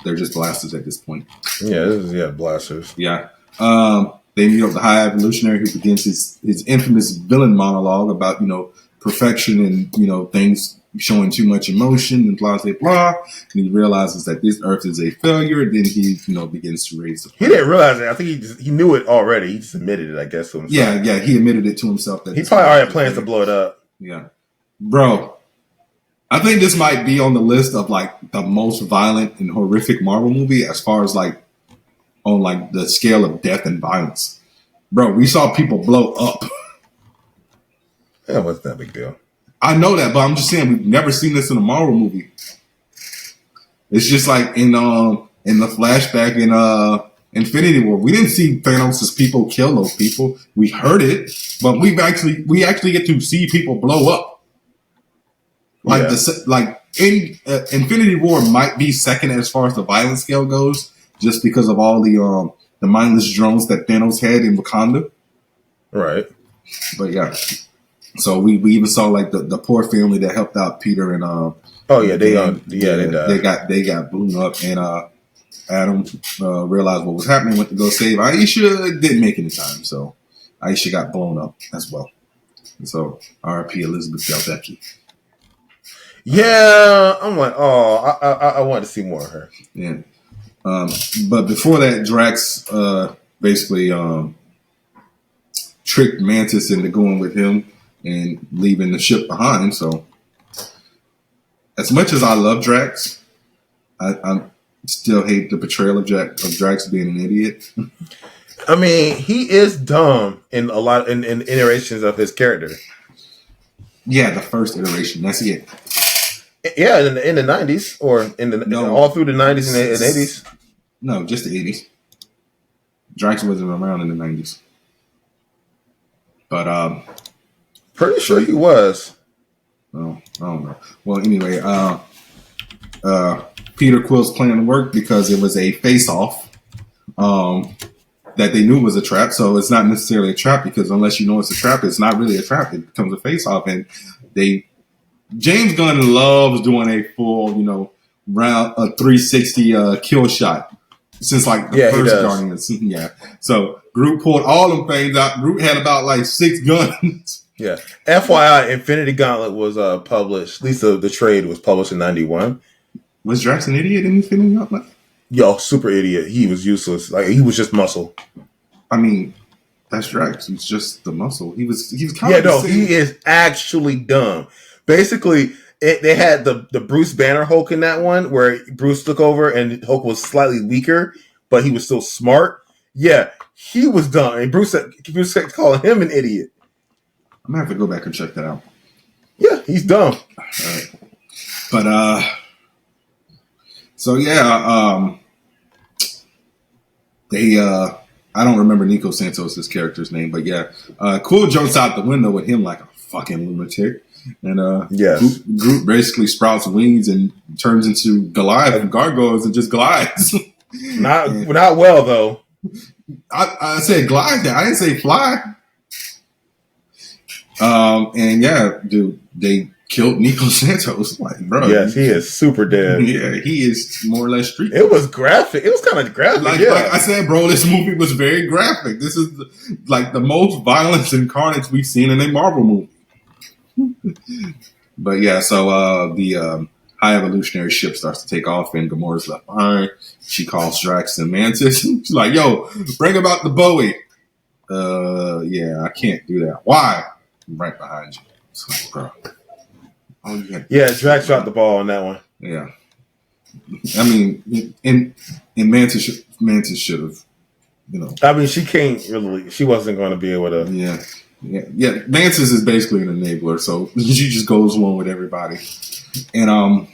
They're just blasters at this point. Yeah, blasters. Yeah. They meet up the High Evolutionary, who begins his infamous villain monologue about, you know, perfection and, you know, things showing too much emotion and blah, blah, blah. And he realizes that this Earth is a failure. Then he, you know, begins to raise the... He didn't realize it. I think he knew it already. He just admitted it, I guess, to himself. Yeah, he admitted it to himself. That he probably already had plans to blow it up. Yeah. Bro, I think this might be on the list of, like, the most violent and horrific Marvel movie as far as, like, on, like, the scale of death and violence. Bro, we saw people blow up. Yeah, what's that big deal? I know that, but I'm just saying we've never seen this in a Marvel movie. It's just like in the flashback in Infinity War, we didn't see Thanos' people kill those people. We heard it, but we actually get to see people blow up. Like in Infinity War might be second as far as the violence scale goes, just because of all the mindless drones that Thanos had in Wakanda. Right. But yeah. So we even saw like the poor family that helped out Peter and they died. They got blown up, and Adam realized what was happening, went to go save Aisha, didn't make any time, so Aisha got blown up as well. And so R.I.P. Elizabeth Debicki. Yeah, I'm like, I wanted to see more of her. Yeah, but before that, Drax basically tricked Mantis into going with him and leaving the ship behind. So, as much as I love Drax, I still hate the portrayal of Drax being an idiot. I mean, he is dumb in a lot in iterations of his character. Yeah, the first iteration. That's it. Yeah, in the 90s or all through the 90s and 80s. No, just the 80s. Drax wasn't around in the 90s. But pretty sure he was. Oh, I don't know. Well, anyway, Peter Quill's plan worked because it was a face-off that they knew was a trap. So it's not necessarily a trap, because unless you know it's a trap, it's not really a trap. It becomes a face-off, and James Gunn loves doing a full, you know, round a 360 kill shot since like the first Guardians. Yeah. So Groot pulled all them things out. Groot had about like 6 guns. Yeah. FYI, Infinity Gauntlet was published. At least the trade was published in 91. Was Drax an idiot in Infinity Gauntlet? Yo, super idiot. He was useless. Like, he was just muscle. I mean, that's Drax. He's just the muscle. He was kind of he is actually dumb. Basically, they had the Bruce Banner Hulk in that one, where Bruce took over and Hulk was slightly weaker, but he was still smart. Yeah, he was dumb. And Bruce kept calling him an idiot. I'm going to have to go back and check that out. Yeah, he's dumb. All right. But, so yeah, I don't remember Nico Santos' character's name, but yeah, Quill jumps out the window with him like a fucking lunatic. And Groot basically sprouts wings and turns into Goliath and gargoyles and just glides. Not well though. I said glide. I didn't say fly. And yeah, dude, they killed Nico Santos. Like, bro, yes, he is super dead. Yeah, he is more or less street. It was graphic. It was kind of graphic. Like I said, bro, this movie was very graphic. This is like the most violence and carnage we've seen in a Marvel movie. But yeah, so the High Evolutionary ship starts to take off, and Gamora's left behind. She calls Drax and Mantis. She's like, "Yo, bring about the Bowie." Yeah, I can't do that. Why? I'm right behind you. It's like, bro. Drax dropped the ball on that one. Yeah, I mean, and Mantis should have I mean, she can't really. She wasn't going to be able to. Yeah. Mantis is basically an enabler, so she just goes along with everybody. And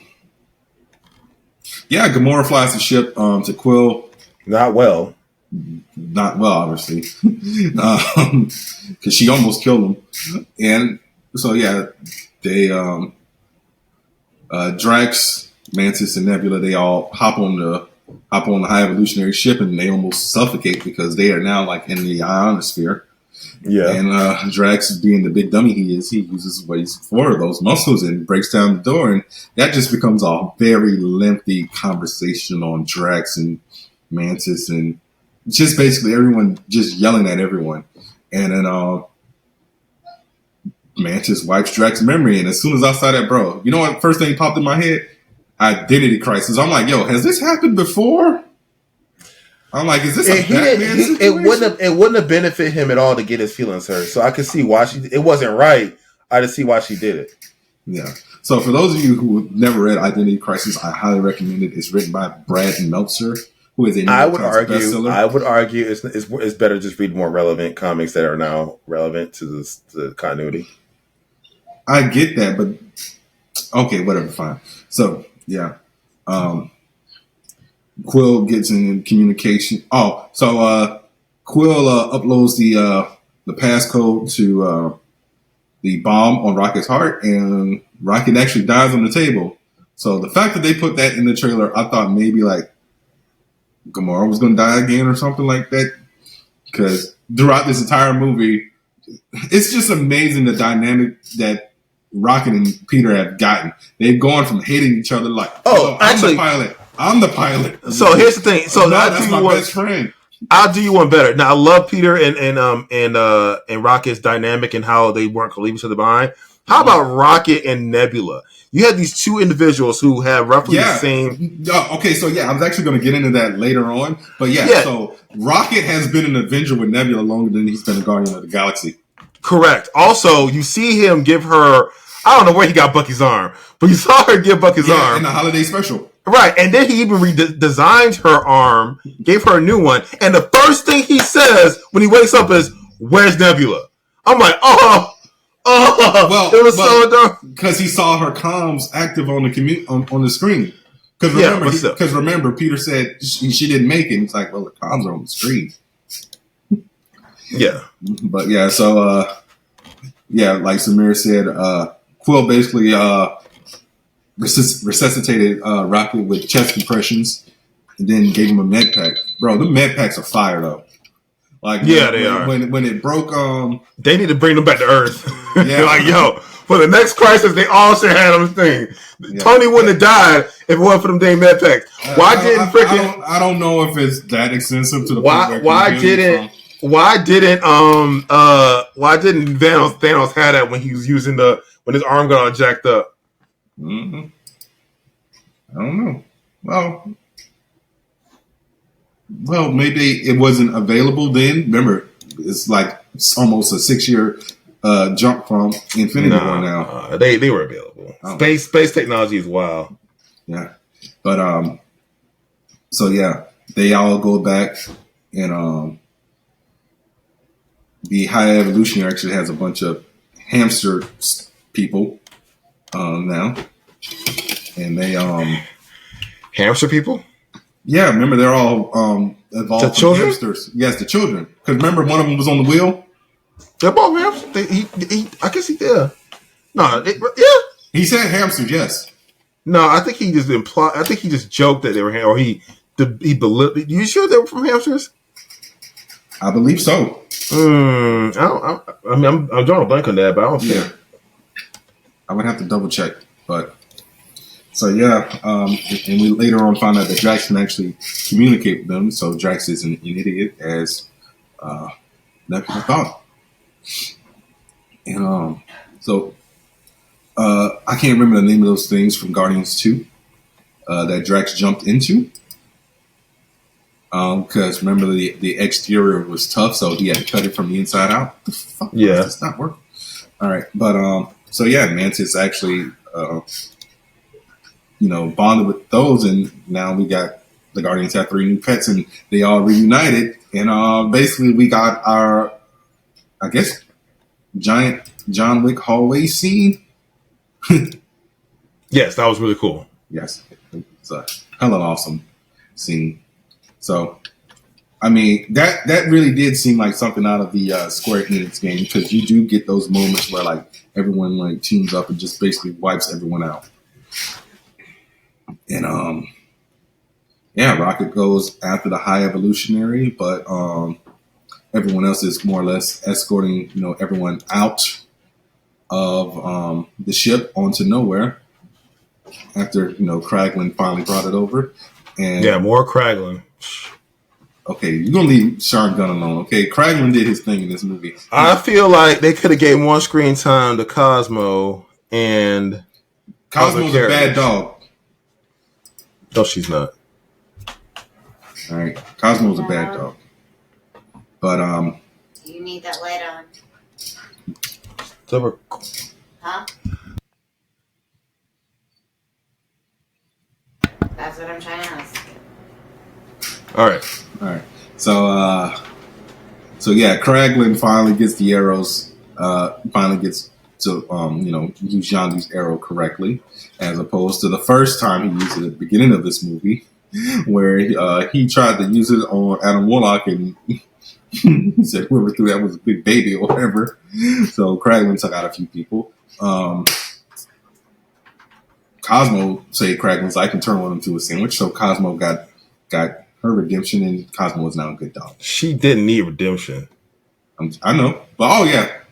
Gamora flies the ship to Quill. Not well, obviously, because she almost killed him. And so they Drax, Mantis, and Nebula, they all hop on the high evolutionary ship, and they almost suffocate because they are now like in the ionosphere. Yeah. And Drax, being the big dummy he is, he uses ways for those muscles and breaks down the door, and that just becomes a very lengthy conversation on Drax and Mantis, and just basically everyone just yelling at everyone. And then Mantis wipes Drax's memory, and as soon as I saw that, bro, you know what? First thing popped in my head, identity crisis. I'm like, yo, has this happened before? I'm like, is this a Batman situation? It wouldn't have benefited him at all to get his feelings hurt. So I could see why it wasn't right. I just see why she did it. Yeah. So for those of you who have never read Identity Crisis, I highly recommend it. It's written by Brad Meltzer, who is a New York Times bestseller. I would argue it's better just read more relevant comics that are now relevant to the continuity. I get that, but okay, whatever, fine. So yeah. Quill gets in communication. Quill uploads the passcode to the bomb on Rocket's heart, and Rocket actually dies on the table. So the fact that they put that in the trailer, I thought maybe like Gamora was going to die again or something like that. Because throughout this entire movie, it's just amazing the dynamic that Rocket and Peter have gotten. They've gone from hating each other like, I'm the pilot. So here's the thing. So that's my best friend. I'll do you one better. Now I love Peter and Rocket's dynamic and how they weren't going to leave each other behind. How about Rocket and Nebula? You had these two individuals who have roughly the same. Okay, so I was actually going to get into that later on, but so Rocket has been an Avenger with Nebula longer than he's been a Guardian of the Galaxy. Correct. Also, you see him give her. I don't know where he got Bucky's arm, but you saw her give Bucky's arm in the holiday special. Right, and then he even redesigned her arm, gave her a new one, and the first thing he says when he wakes up is, "Where's Nebula?" I'm like, well, it was so dumb because he saw her comms active on the on the screen. Because remember, Peter said she didn't make it. He's like, well, the comms are on the screen. Yeah, but like Samir said, Quill basically resuscitated Rocket with chest compressions, and then gave him a med pack. Bro, the med packs are fire though. Like, they are. When it broke, they need to bring them back to Earth. Yeah, like yo, for the next crisis, they all should have on the thing. Yeah. Tony wouldn't have died if it wasn't for them dang med packs. Why didn't freaking? I don't know if it's that extensive to the why didn't Thanos have that when he was using when his arm got all jacked up? Mm-hmm. I don't know. Well, maybe it wasn't available then. Remember, it's like almost a 6-year jump from Infinity War now. They were available. Space technology is wild. Yeah, but they all go back, and the High Evolutionary actually has a bunch of hamster people now, and they hamster people. Yeah, remember they're all evolved the children? Hamsters. Yes, the children. Because remember, one of them was on the wheel. They're both hamsters. I guess he did. No, he said hamsters. Yes. No, I think he just implied. I think he just joked that they were or he believed. You sure they were from hamsters? I believe so. I'm drawing a blank on that, but I don't see it. I would have to double check, but. So and we later on found out that Drax can actually communicate with them. So Drax isn't an idiot as Nebula thought. And I can't remember the name of those things from Guardians 2 that Drax jumped into. Because remember the exterior was tough, so he had to cut it from the inside out. The fuck? Yeah, it's not working. All right, but Mantis actually. Bonded with those, and now we got the Guardians have 3 new pets, and they all reunited. And basically, we got our, I guess, giant John Wick hallway scene. Yes, that was really cool. Yes, it's a hella awesome scene. So, I mean, that really did seem like something out of the Square Enix game, because you do get those moments where like everyone like teams up and just basically wipes everyone out. And yeah, Rocket goes after the High Evolutionary, but everyone else is more or less escorting, everyone out of the ship onto nowhere after, Kraglin finally brought it over. And yeah, more Kraglin. Okay, you're going to leave Sean Gunn alone, okay? Kraglin did his thing in this movie. I feel like they could have gave more screen time to Cosmo and... Cosmo's a bad dog. No, she's not. All right, Cosmo's a bad dog. But, You need that light on. Huh? That's what I'm trying to ask. All right. So yeah, Kraglin finally gets the arrows. Finally gets to use Yondu's arrow correctly, as opposed to the first time he used it at the beginning of this movie, where he tried to use it on Adam Warlock, and he said whoever threw that was a big baby or whatever. So Kraglin took out a few people. Cosmo saved Kraglin's life and turned one into a sandwich. So Cosmo got her redemption, and Cosmo is now a good dog. She didn't need redemption. I know. But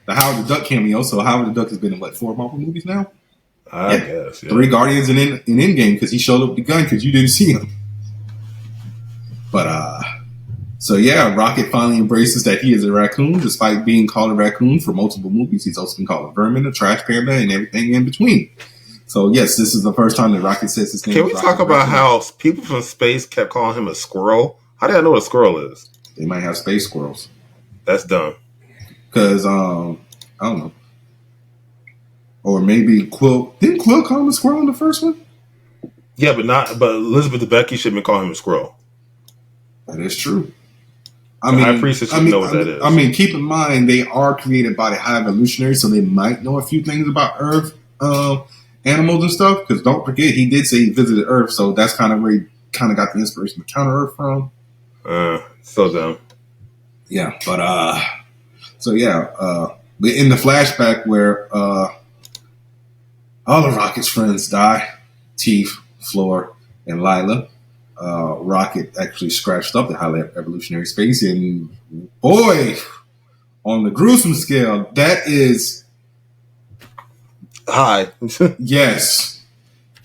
the Howard the Duck cameo. So Howard the Duck has been in 4 Marvel movies now? I guess. Yeah. 3 Guardians in Endgame, because he showed up with the gun because you didn't see him. But so yeah, Rocket finally embraces that he is a raccoon, despite being called a raccoon for multiple movies. He's also been called a vermin, a trash panda, and everything in between. So yes, this is the first time that Rocket says his name. Can we talk about how people from space kept calling him a squirrel? How did I know what a squirrel is? They might have space squirrels. That's dumb. Because I don't know. Or maybe Quill. Didn't Quill call him a squirrel in the first one? Yeah, but Elizabeth Debicki should have been calling him a squirrel. That is true. High Priestess should know what that is. I mean, keep in mind they are created by the High Evolutionary, so they might know a few things about Earth animals and stuff. Because don't forget, he did say he visited Earth, so that's kind of where he kind of got the inspiration to counter Earth from. So dumb. Yeah, but so yeah, in the flashback where all of Rocket's friends die, Teeth, Floor, and Lila. Rocket actually scratched up the High Evolutionary space, and boy, on the gruesome scale, that is high. Yes.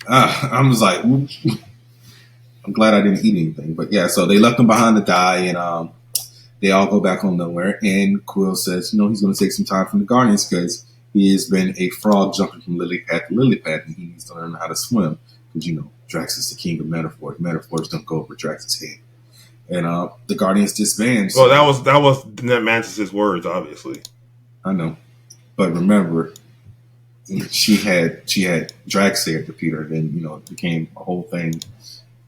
I was like, whoop. I'm glad I didn't eat anything, but yeah. So they left him behind to die, and they all go back home nowhere. And Quill says, he's going to take some time from the Guardians because he has been a frog jumping from lily pad to lily pad, and he needs to learn how to swim. Because Drax is the king of metaphors. Metaphors don't go over Drax's head. And the Guardians disband. So that was Ned Mantis' words, obviously. I know, but remember, she had Drax say it to Peter. Then it became a whole thing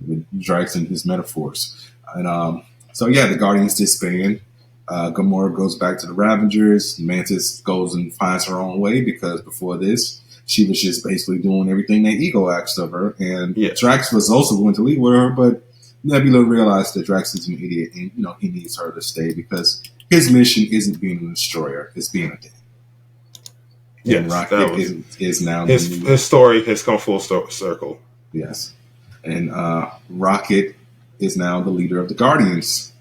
with Drax and his metaphors. And so yeah, the Guardians disband. Gamora goes back to the Ravengers. Mantis goes and finds her own way because before this, she was just basically doing everything that Ego asked of her. And Drax was also going to leave with her, but Nebula realized that Drax is an idiot and, he needs her to stay because his mission isn't being a destroyer, it's being a dad. Yes, and Rocket is now... His story has come full circle. Yes. And Rocket is now the leader of the Guardians.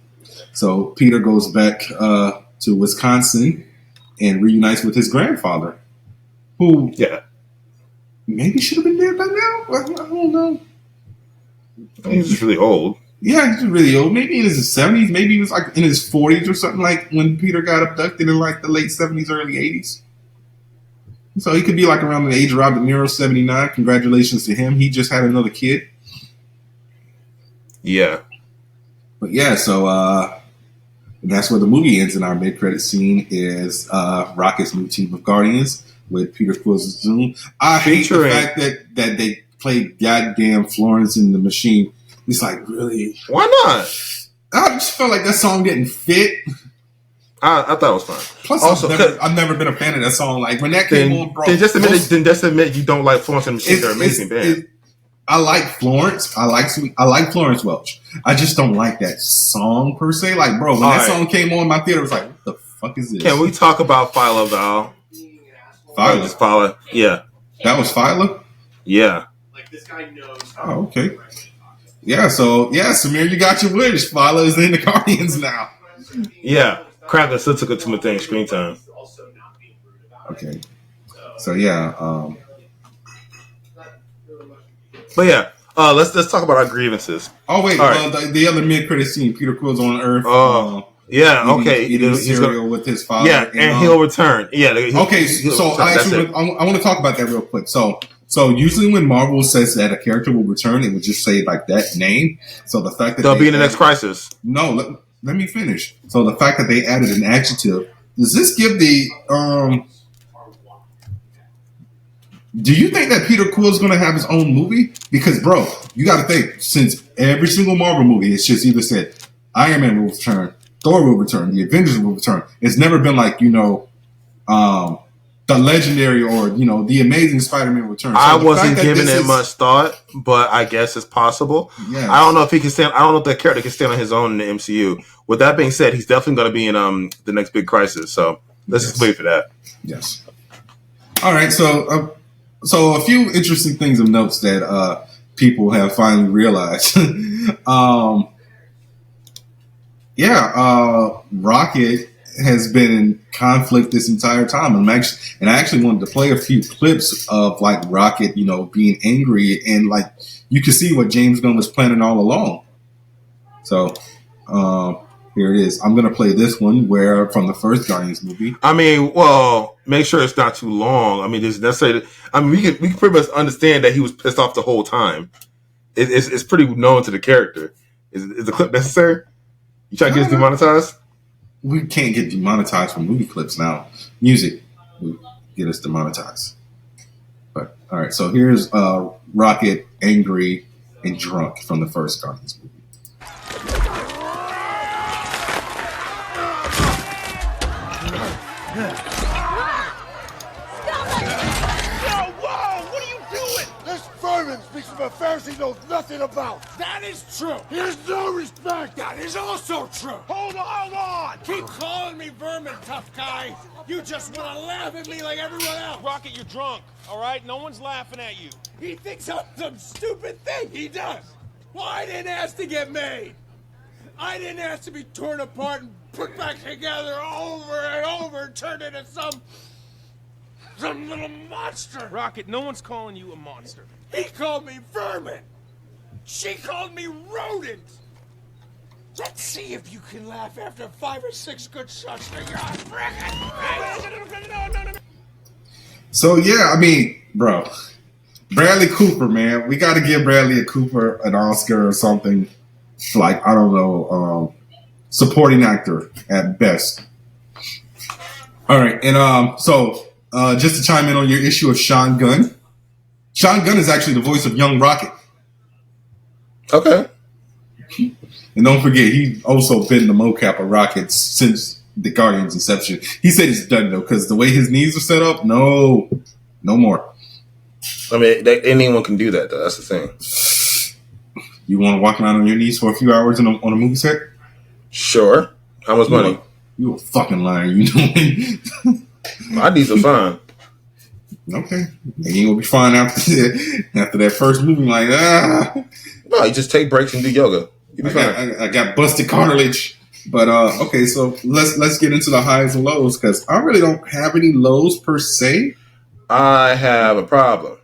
So Peter goes back to Wisconsin and reunites with his grandfather, who... Yeah. Maybe should have been there by now. I don't know. He's just really old. Yeah, he's really old. Maybe in his 70s. Maybe he was like in his 40s or something, like when Peter got abducted in like the late 70s, early 80s. So he could be like around the age of Robert De Niro, 79. Congratulations to him. He just had another kid. Yeah. But yeah, so that's where the movie ends. In our mid-credit scene is Rocket's new team of Guardians with Peter Quill's Zoom. I hate the fact that they played goddamn Florence and the Machine. It's like, really? Why not? I just felt like that song didn't fit. I thought it was fine. Plus, also, I've never been a fan of that song. Like when that came on, bro. Then just admit you don't like Florence and the Machine. They're amazing band. I like Florence. I like Florence Welch. I just don't like that song per se. Like, bro, when that song came on, my theater was like, what the fuck is this? Can we talk about Phyla, Val? Phyla. Yeah. That was Phyla? Yeah. Like, this guy knows. Oh, okay. Yeah, so, Samir, you got your wish. Phyla is in the Guardians now. Yeah. Crap, that still took too much screen time. Okay. So, yeah. But yeah, let's talk about our grievances. Oh wait, right. The other mid-credit scene, Peter Quill's on Earth. Eating cereal with his father. Yeah, and he'll return. Yeah. I want to talk about that real quick. So usually when Marvel says that a character will return, it would just say like that name. So the fact that they'll be in the next crisis. No, let me finish. So the fact that they added an adjective, does this give the do you think that Peter Quill is going to have his own movie? Because, bro, you got to think, since every single Marvel movie, it's just either said Iron Man will return, Thor will return, the Avengers will return. It's never been like, the legendary or, the Amazing Spider-Man return. So I wasn't giving it much thought, but I guess it's possible. Yes. I don't know if he can stand. I don't know if that character can stand on his own in the MCU. With that being said, he's definitely going to be in the next big crisis. So let's just wait for that. Yes. All right. So a few interesting things of notes that people have finally realized. Rocket has been in conflict this entire time. I actually wanted to play a few clips of like Rocket, being angry, and like you can see what James Gunn was planning all along. So here it is. I'm going to play this one from the first Guardians movie. I mean, well, make sure it's not too long. I mean, there's necessarily. I mean, we can pretty much understand that he was pissed off the whole time. It's pretty known to the character. Is the clip necessary? You try to get us demonetized? We can't get demonetized from movie clips now. Music will get us demonetized. But all right, so here's Rocket angry and drunk from the first Guardians movie. Speaks of affairs he knows nothing about. That is true. He has no respect. That is also true. Hold on. Keep calling me vermin, tough guy. You just want to laugh at me like everyone else. Rocket, you're drunk, all right? No one's laughing at you. He thinks I'm some stupid thing. He does. Well, I didn't ask to get made. I didn't ask to be torn apart and put back together over and over and turned into some little monster. Rocket, no one's calling you a monster. He called me vermin. She called me rodent. Let's see if you can laugh after 5 or 6 good shots to your So yeah, I mean, bro, Bradley Cooper, man, we got to give Bradley Cooper an Oscar or something. Like, I don't know, supporting actor at best. All right, and so just to chime in on your issue of Sean Gunn. Sean Gunn is actually the voice of Young Rocket. Okay. And don't forget, he's also been the mocap of Rockets since the Guardians' inception. He said he's done, though, because the way his knees are set up, no more. I mean, anyone can do that, though. That's the thing. You want to walk around on your knees for a few hours on a movie set? Sure. How much money? You a fucking liar, you know. My knees are fine. Okay. And you gonna be fine after that first movie, like, No, you just take breaks and do yoga. You'll be fine. I got busted cartilage. But okay, so let's get into the highs and lows, because I really don't have any lows per se. I have a problem.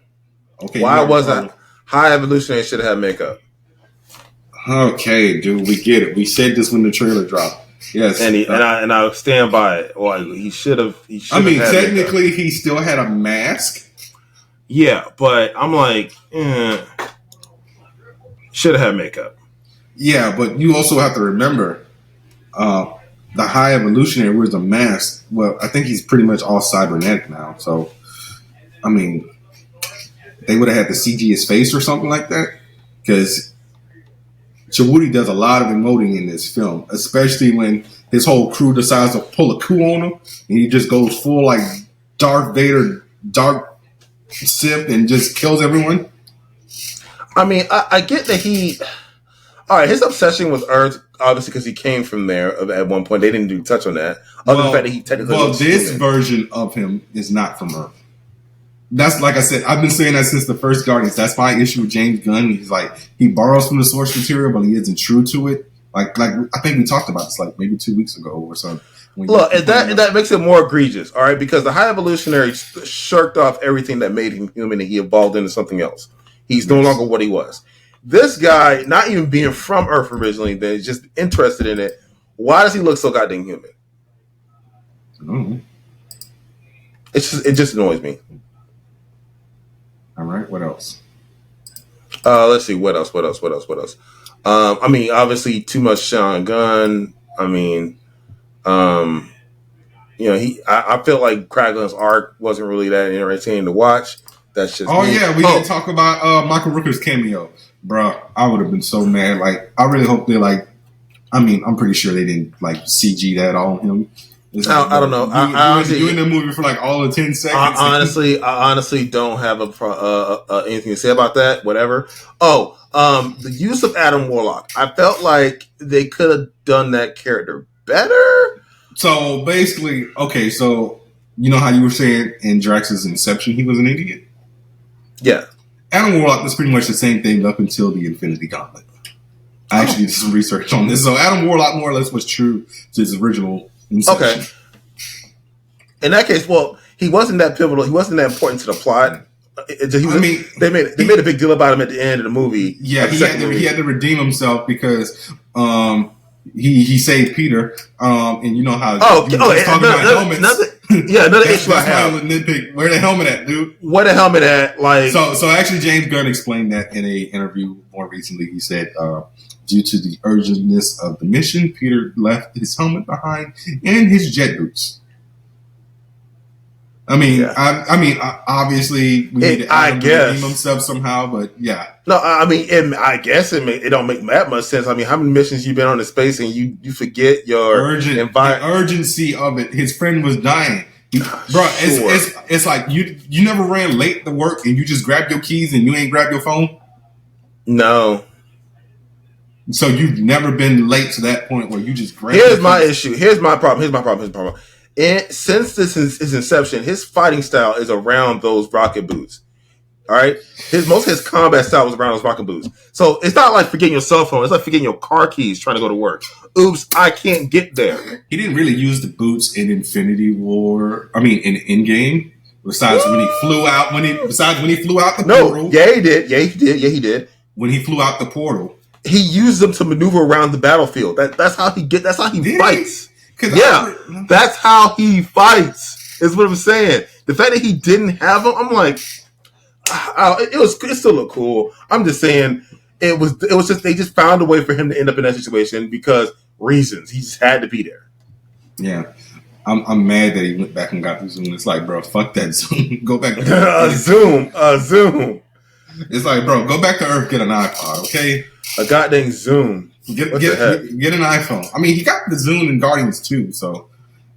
Okay. Why wasn't High Evolutionary should have had makeup? Okay, dude, we get it. We said this when the trailer dropped. Yes, and I stand by it. Well, he should have. I mean, technically, he still had a mask. Yeah, but I'm like, should have had makeup. Yeah, but you also have to remember, the High Evolutionary wears a mask. Well, I think he's pretty much all cybernetic now. So, I mean, they would have had to CG his face or something like that, because Chawudi does a lot of emoting in this film, especially when his whole crew decides to pull a coup on him, and he just goes full like Darth Vader, Dark Sith, and just kills everyone. I mean, I get that all right, his obsession with Earth, obviously, because he came from there at one point. They didn't do touch on that. Other than the fact that he technically this version of him is not from Earth. That's like I said, I've been saying that since the first Guardians. That's my issue with James Gunn. He's like, he borrows from the source material, but he isn't true to it. Like I think we talked about this like maybe 2 weeks ago or something. Look, that makes it more egregious, all right? Because the High Evolutionary shirked off everything that made him human, and he evolved into something else. He's no longer what he was. This guy, not even being from Earth originally, but is just interested in it. Why does he look so goddamn human? Mm-hmm. It just annoys me. All right, what else? Let's see, what else? I mean, obviously, too much Sean Gunn. I mean, you know, I feel like Kraglund's arc wasn't really that entertaining to watch. That's just we didn't talk about Michael Rooker's cameo, bro. I would have been so mad. Like, I really hope they like. I mean, I'm pretty sure they didn't like CG that on him. I don't know. You in the movie for like all of 10 seconds. I honestly don't have anything to say about that. Whatever. Oh, the use of Adam Warlock. I felt like they could have done that character better. So basically, okay. So you know how you were saying in Drax's Inception, he was an idiot. Yeah. Adam Warlock is pretty much the same thing up until the Infinity Gauntlet. I actually did some research on this. So Adam Warlock more or less was true to his original Inception. Okay. In that case, well, he wasn't that pivotal. He wasn't that important to the plot. They made a big deal about him at the end of the movie. Yeah, he had to redeem himself because he saved Peter. And you know how talking about helmets. Another issue I have. Nitpick. Where the helmet at, dude? Where the helmet at? Like so actually, James Gunn explained that in an interview more recently. He said, due to the urgentness of the mission, Peter left his helmet behind and his jet boots. I mean, obviously, we need to redeem himself somehow, but yeah. No, I mean, I guess it don't make that much sense. I mean, how many missions you been on in space and you forget your the urgency of it? His friend was dying, bro. It's like you never ran late to work and you just grabbed your keys and you ain't grabbed your phone. No. So you've never been late to that point where you just grab. Here's my issue. Here's my problem. And since this is his inception, his fighting style is around those rocket boots. All right, most of his combat style was around those rocket boots. So it's not like forgetting your cell phone. It's like forgetting your car keys trying to go to work. Oops, I can't get there. He didn't really use the boots in Infinity War. I mean, in Endgame. Besides when he flew out the portal. Yeah, he did. Yeah, he did. When he flew out the portal, he used them to maneuver around the battlefield. That's how he fights. That's how he fights. Is what I'm saying. The fact that he didn't have them, I'm like, it still looked cool. I'm just saying it was just they just found a way for him to end up in that situation because reasons. He just had to be there. Yeah. I'm mad that he went back and got the Zoom. It's like, bro, fuck that Zoom. Go back to Zoom. It's like, bro, go back to Earth, get an iPod, okay? A goddamn Zoom. Get an iPhone. I mean, he got the Zoom in Guardians too, so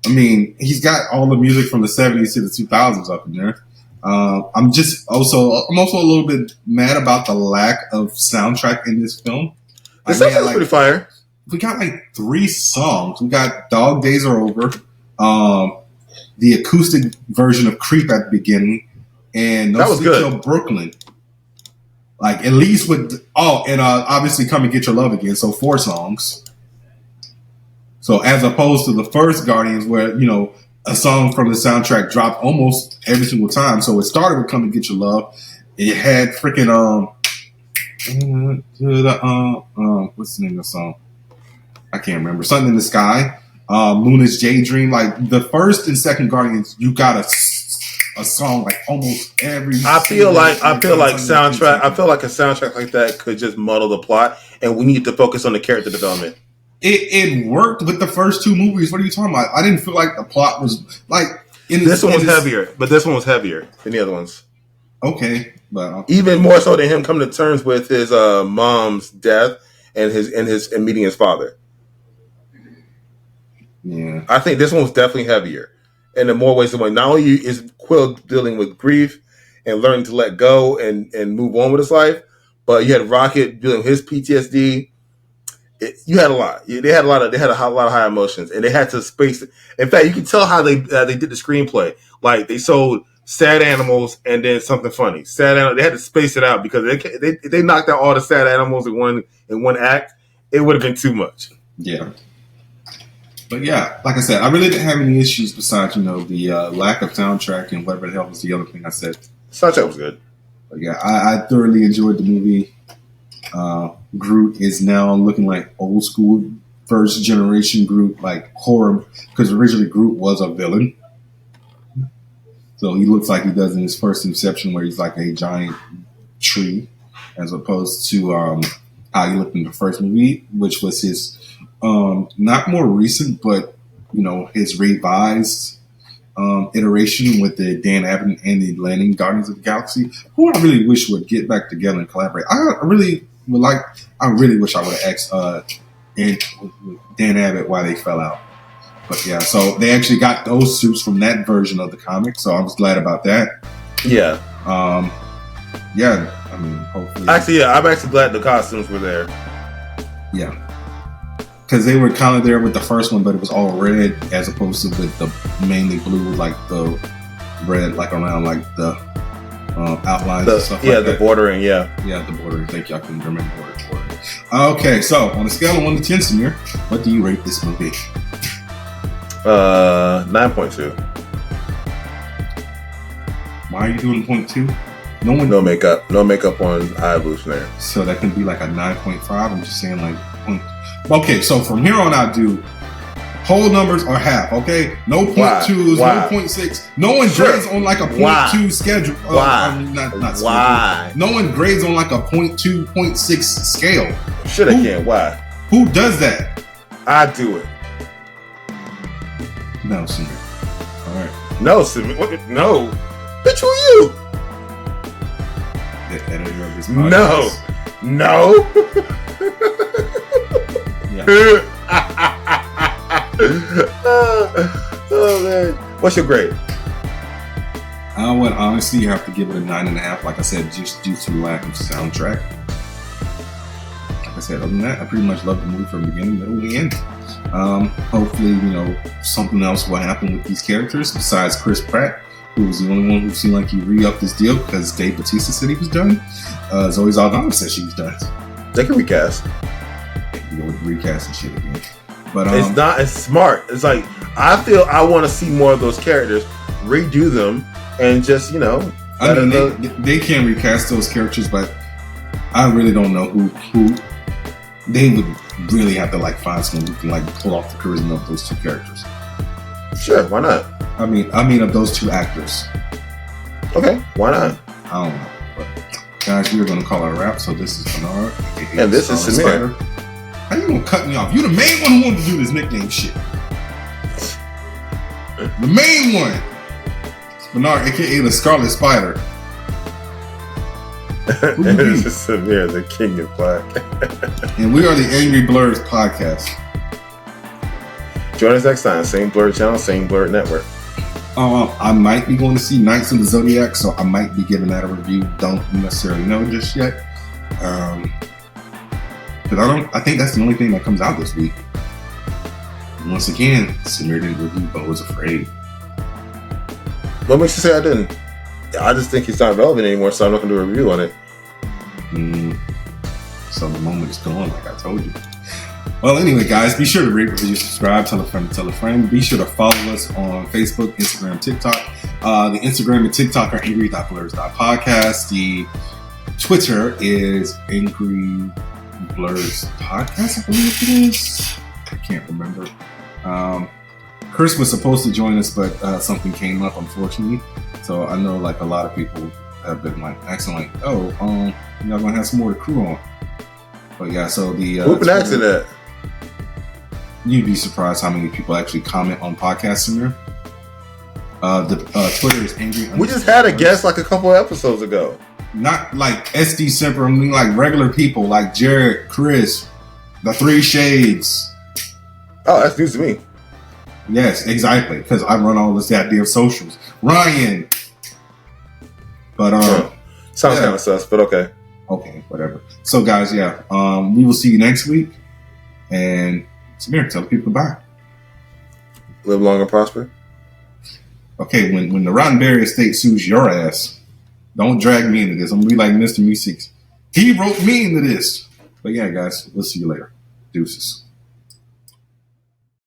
I mean, he's got all the music from the 70s to the 2000s up in there. I'm also a little bit mad about the lack of soundtrack in this film. The soundtrack's pretty fire. We got like 3 songs. We got Dog Days Are Over, the acoustic version of Creep at the beginning, and that was good. Brooklyn. Like at least obviously Come and Get Your Love Again. So 4 songs. So as opposed to the first Guardians, where a song from the soundtrack dropped almost every single time. So it started with Come and Get Your Love. It had freaking what's the name of the song? I can't remember. Something in the Sky. Luna's J Dream. Like the first and second Guardians, you got a song like almost every. I feel like a soundtrack like that could just muddle the plot, and we need to focus on the character development. It worked with the first 2 movies. What are you talking about? I didn't feel like the plot was like. This one was heavier than the other ones. Okay, but even more so than him coming to terms with his mom's death and meeting his father. Yeah. I think this one was definitely heavier. And in more ways than one. Not only is Quill dealing with grief and learning to let go and move on with his life, but you had Rocket dealing with his PTSD. You had a lot. They had a lot of high emotions, and they had to space it. In fact, you can tell how they did the screenplay. Like they sold sad animals and then something funny. Sad animals. They had to space it out because they knocked out all the sad animals in one act. It would have been too much. Yeah. But yeah, like I said, I really didn't have any issues besides, the lack of soundtrack and whatever the hell was the other thing I said. Soundtrack was good. But yeah, I thoroughly enjoyed the movie. Groot is now looking like old school, first generation Groot, like horror, because originally Groot was a villain. So he looks like he does in his first Inception, where he's like a giant tree, as opposed to how he looked in the first movie, which was his not more recent, but his revised iteration with the Dan Abbott and Andy Lanning Guardians of the Galaxy, who I really wish would get back together and collaborate. I really wish I would have asked Dan Abbott why they fell out. But yeah, so they actually got those suits from that version of the comic, so I was glad about that. Yeah. Yeah, I mean, hopefully. Actually, yeah, I'm actually glad the costumes were there. Yeah. Because they were kind of there with the first one, but it was all red as opposed to with the mainly blue, like the red, like around like the outlines and stuff like that. The bordering, yeah. Yeah, the bordering. Thank you. I couldn't remember the word. Okay, so on a scale of 1 to 10, Samir, what do you rate this movie? 9.2. Why are you doing 0.2? No makeup on eye evolutionary. So that can be like a 9.5. I'm just saying like point. Okay, so from here on out, dude, whole numbers are half. Okay, no 0.2s, no 0.6. No one grades on like a 0.2 schedule. Not schedule. Why? No one grades on like a 0.2, 0.6 scale. Shit, I can't. Why? Who does that? I do it. No, Samir. All right. No, Samir. What? No. Bitch, who you? The editor of this podcast. No. Oh man, what's your grade? I would honestly have to give it a 9.5. Like I said, just due to lack of soundtrack. Like I said, other than that, I pretty much loved the movie from beginning, middle, and end. Hopefully, something else will happen with these characters besides Chris Pratt, who was the only one who seemed like he re-upped his deal because Dave Bautista said he was done. Zoe Saldana said she was done. They can recast. Recast and shit again. But it's not as smart. It's like I feel I want to see more of those characters, redo them, and just I mean, they can recast those characters, but I really don't know who they would really have to like find someone who can like pull off the charisma of those two characters. Sure, why not? I mean of those two actors. Okay, why not? I don't know. But guys, we're gonna call it a wrap. So this is Bernard, and this is Samir. How you gonna cut me off? You the main one who wanted to do this nickname shit. The main one. It's Bernard, aka the Scarlet Spider. This is Samir, the King of Black. And we are the Angry Blerds podcast. Join us next time. Same Blerd channel, same Blerd network. I might be going to see Knights of the Zodiac, so I might be giving that a review. Don't necessarily know just yet. Because I think that's the only thing that comes out this week. And once again, Samir didn't review but was afraid. What makes you say I didn't? I just think he's not relevant anymore, so I'm not going to do a review on it. So the moment is gone, like I told you. Well, anyway, guys, be sure to rate, review, subscribe, tell a friend. Be sure to follow us on Facebook, Instagram, TikTok. The Instagram and TikTok are angry.blerds.podcast. The Twitter is Angry Blerds Podcast, I believe it is. I can't remember. Chris was supposed to join us, but something came up, unfortunately. So I know like a lot of people have been like asking like, y'all gonna have some more crew on. But yeah, so the who been asking that? You'd be surprised how many people actually comment on podcasts in there. The Twitter is Angry. We just had a guest like a couple of episodes ago. Not like SD Semper, I mean like regular people like Jared, Chris, The Three Shades. Oh, that's news to me. Yes, exactly. Because I run all this goddamn socials. Ryan. But Sounds yeah. kind of sus, but okay. Okay, whatever. So guys, yeah. We will see you next week. And Samir, tell people bye. Live long and prosper. Okay, when the Roddenberry estate sues your ass, don't drag me into this. I'm gonna be like Mr. Meeseeks. He wrote me into this. But yeah, guys, we'll see you later. Deuces.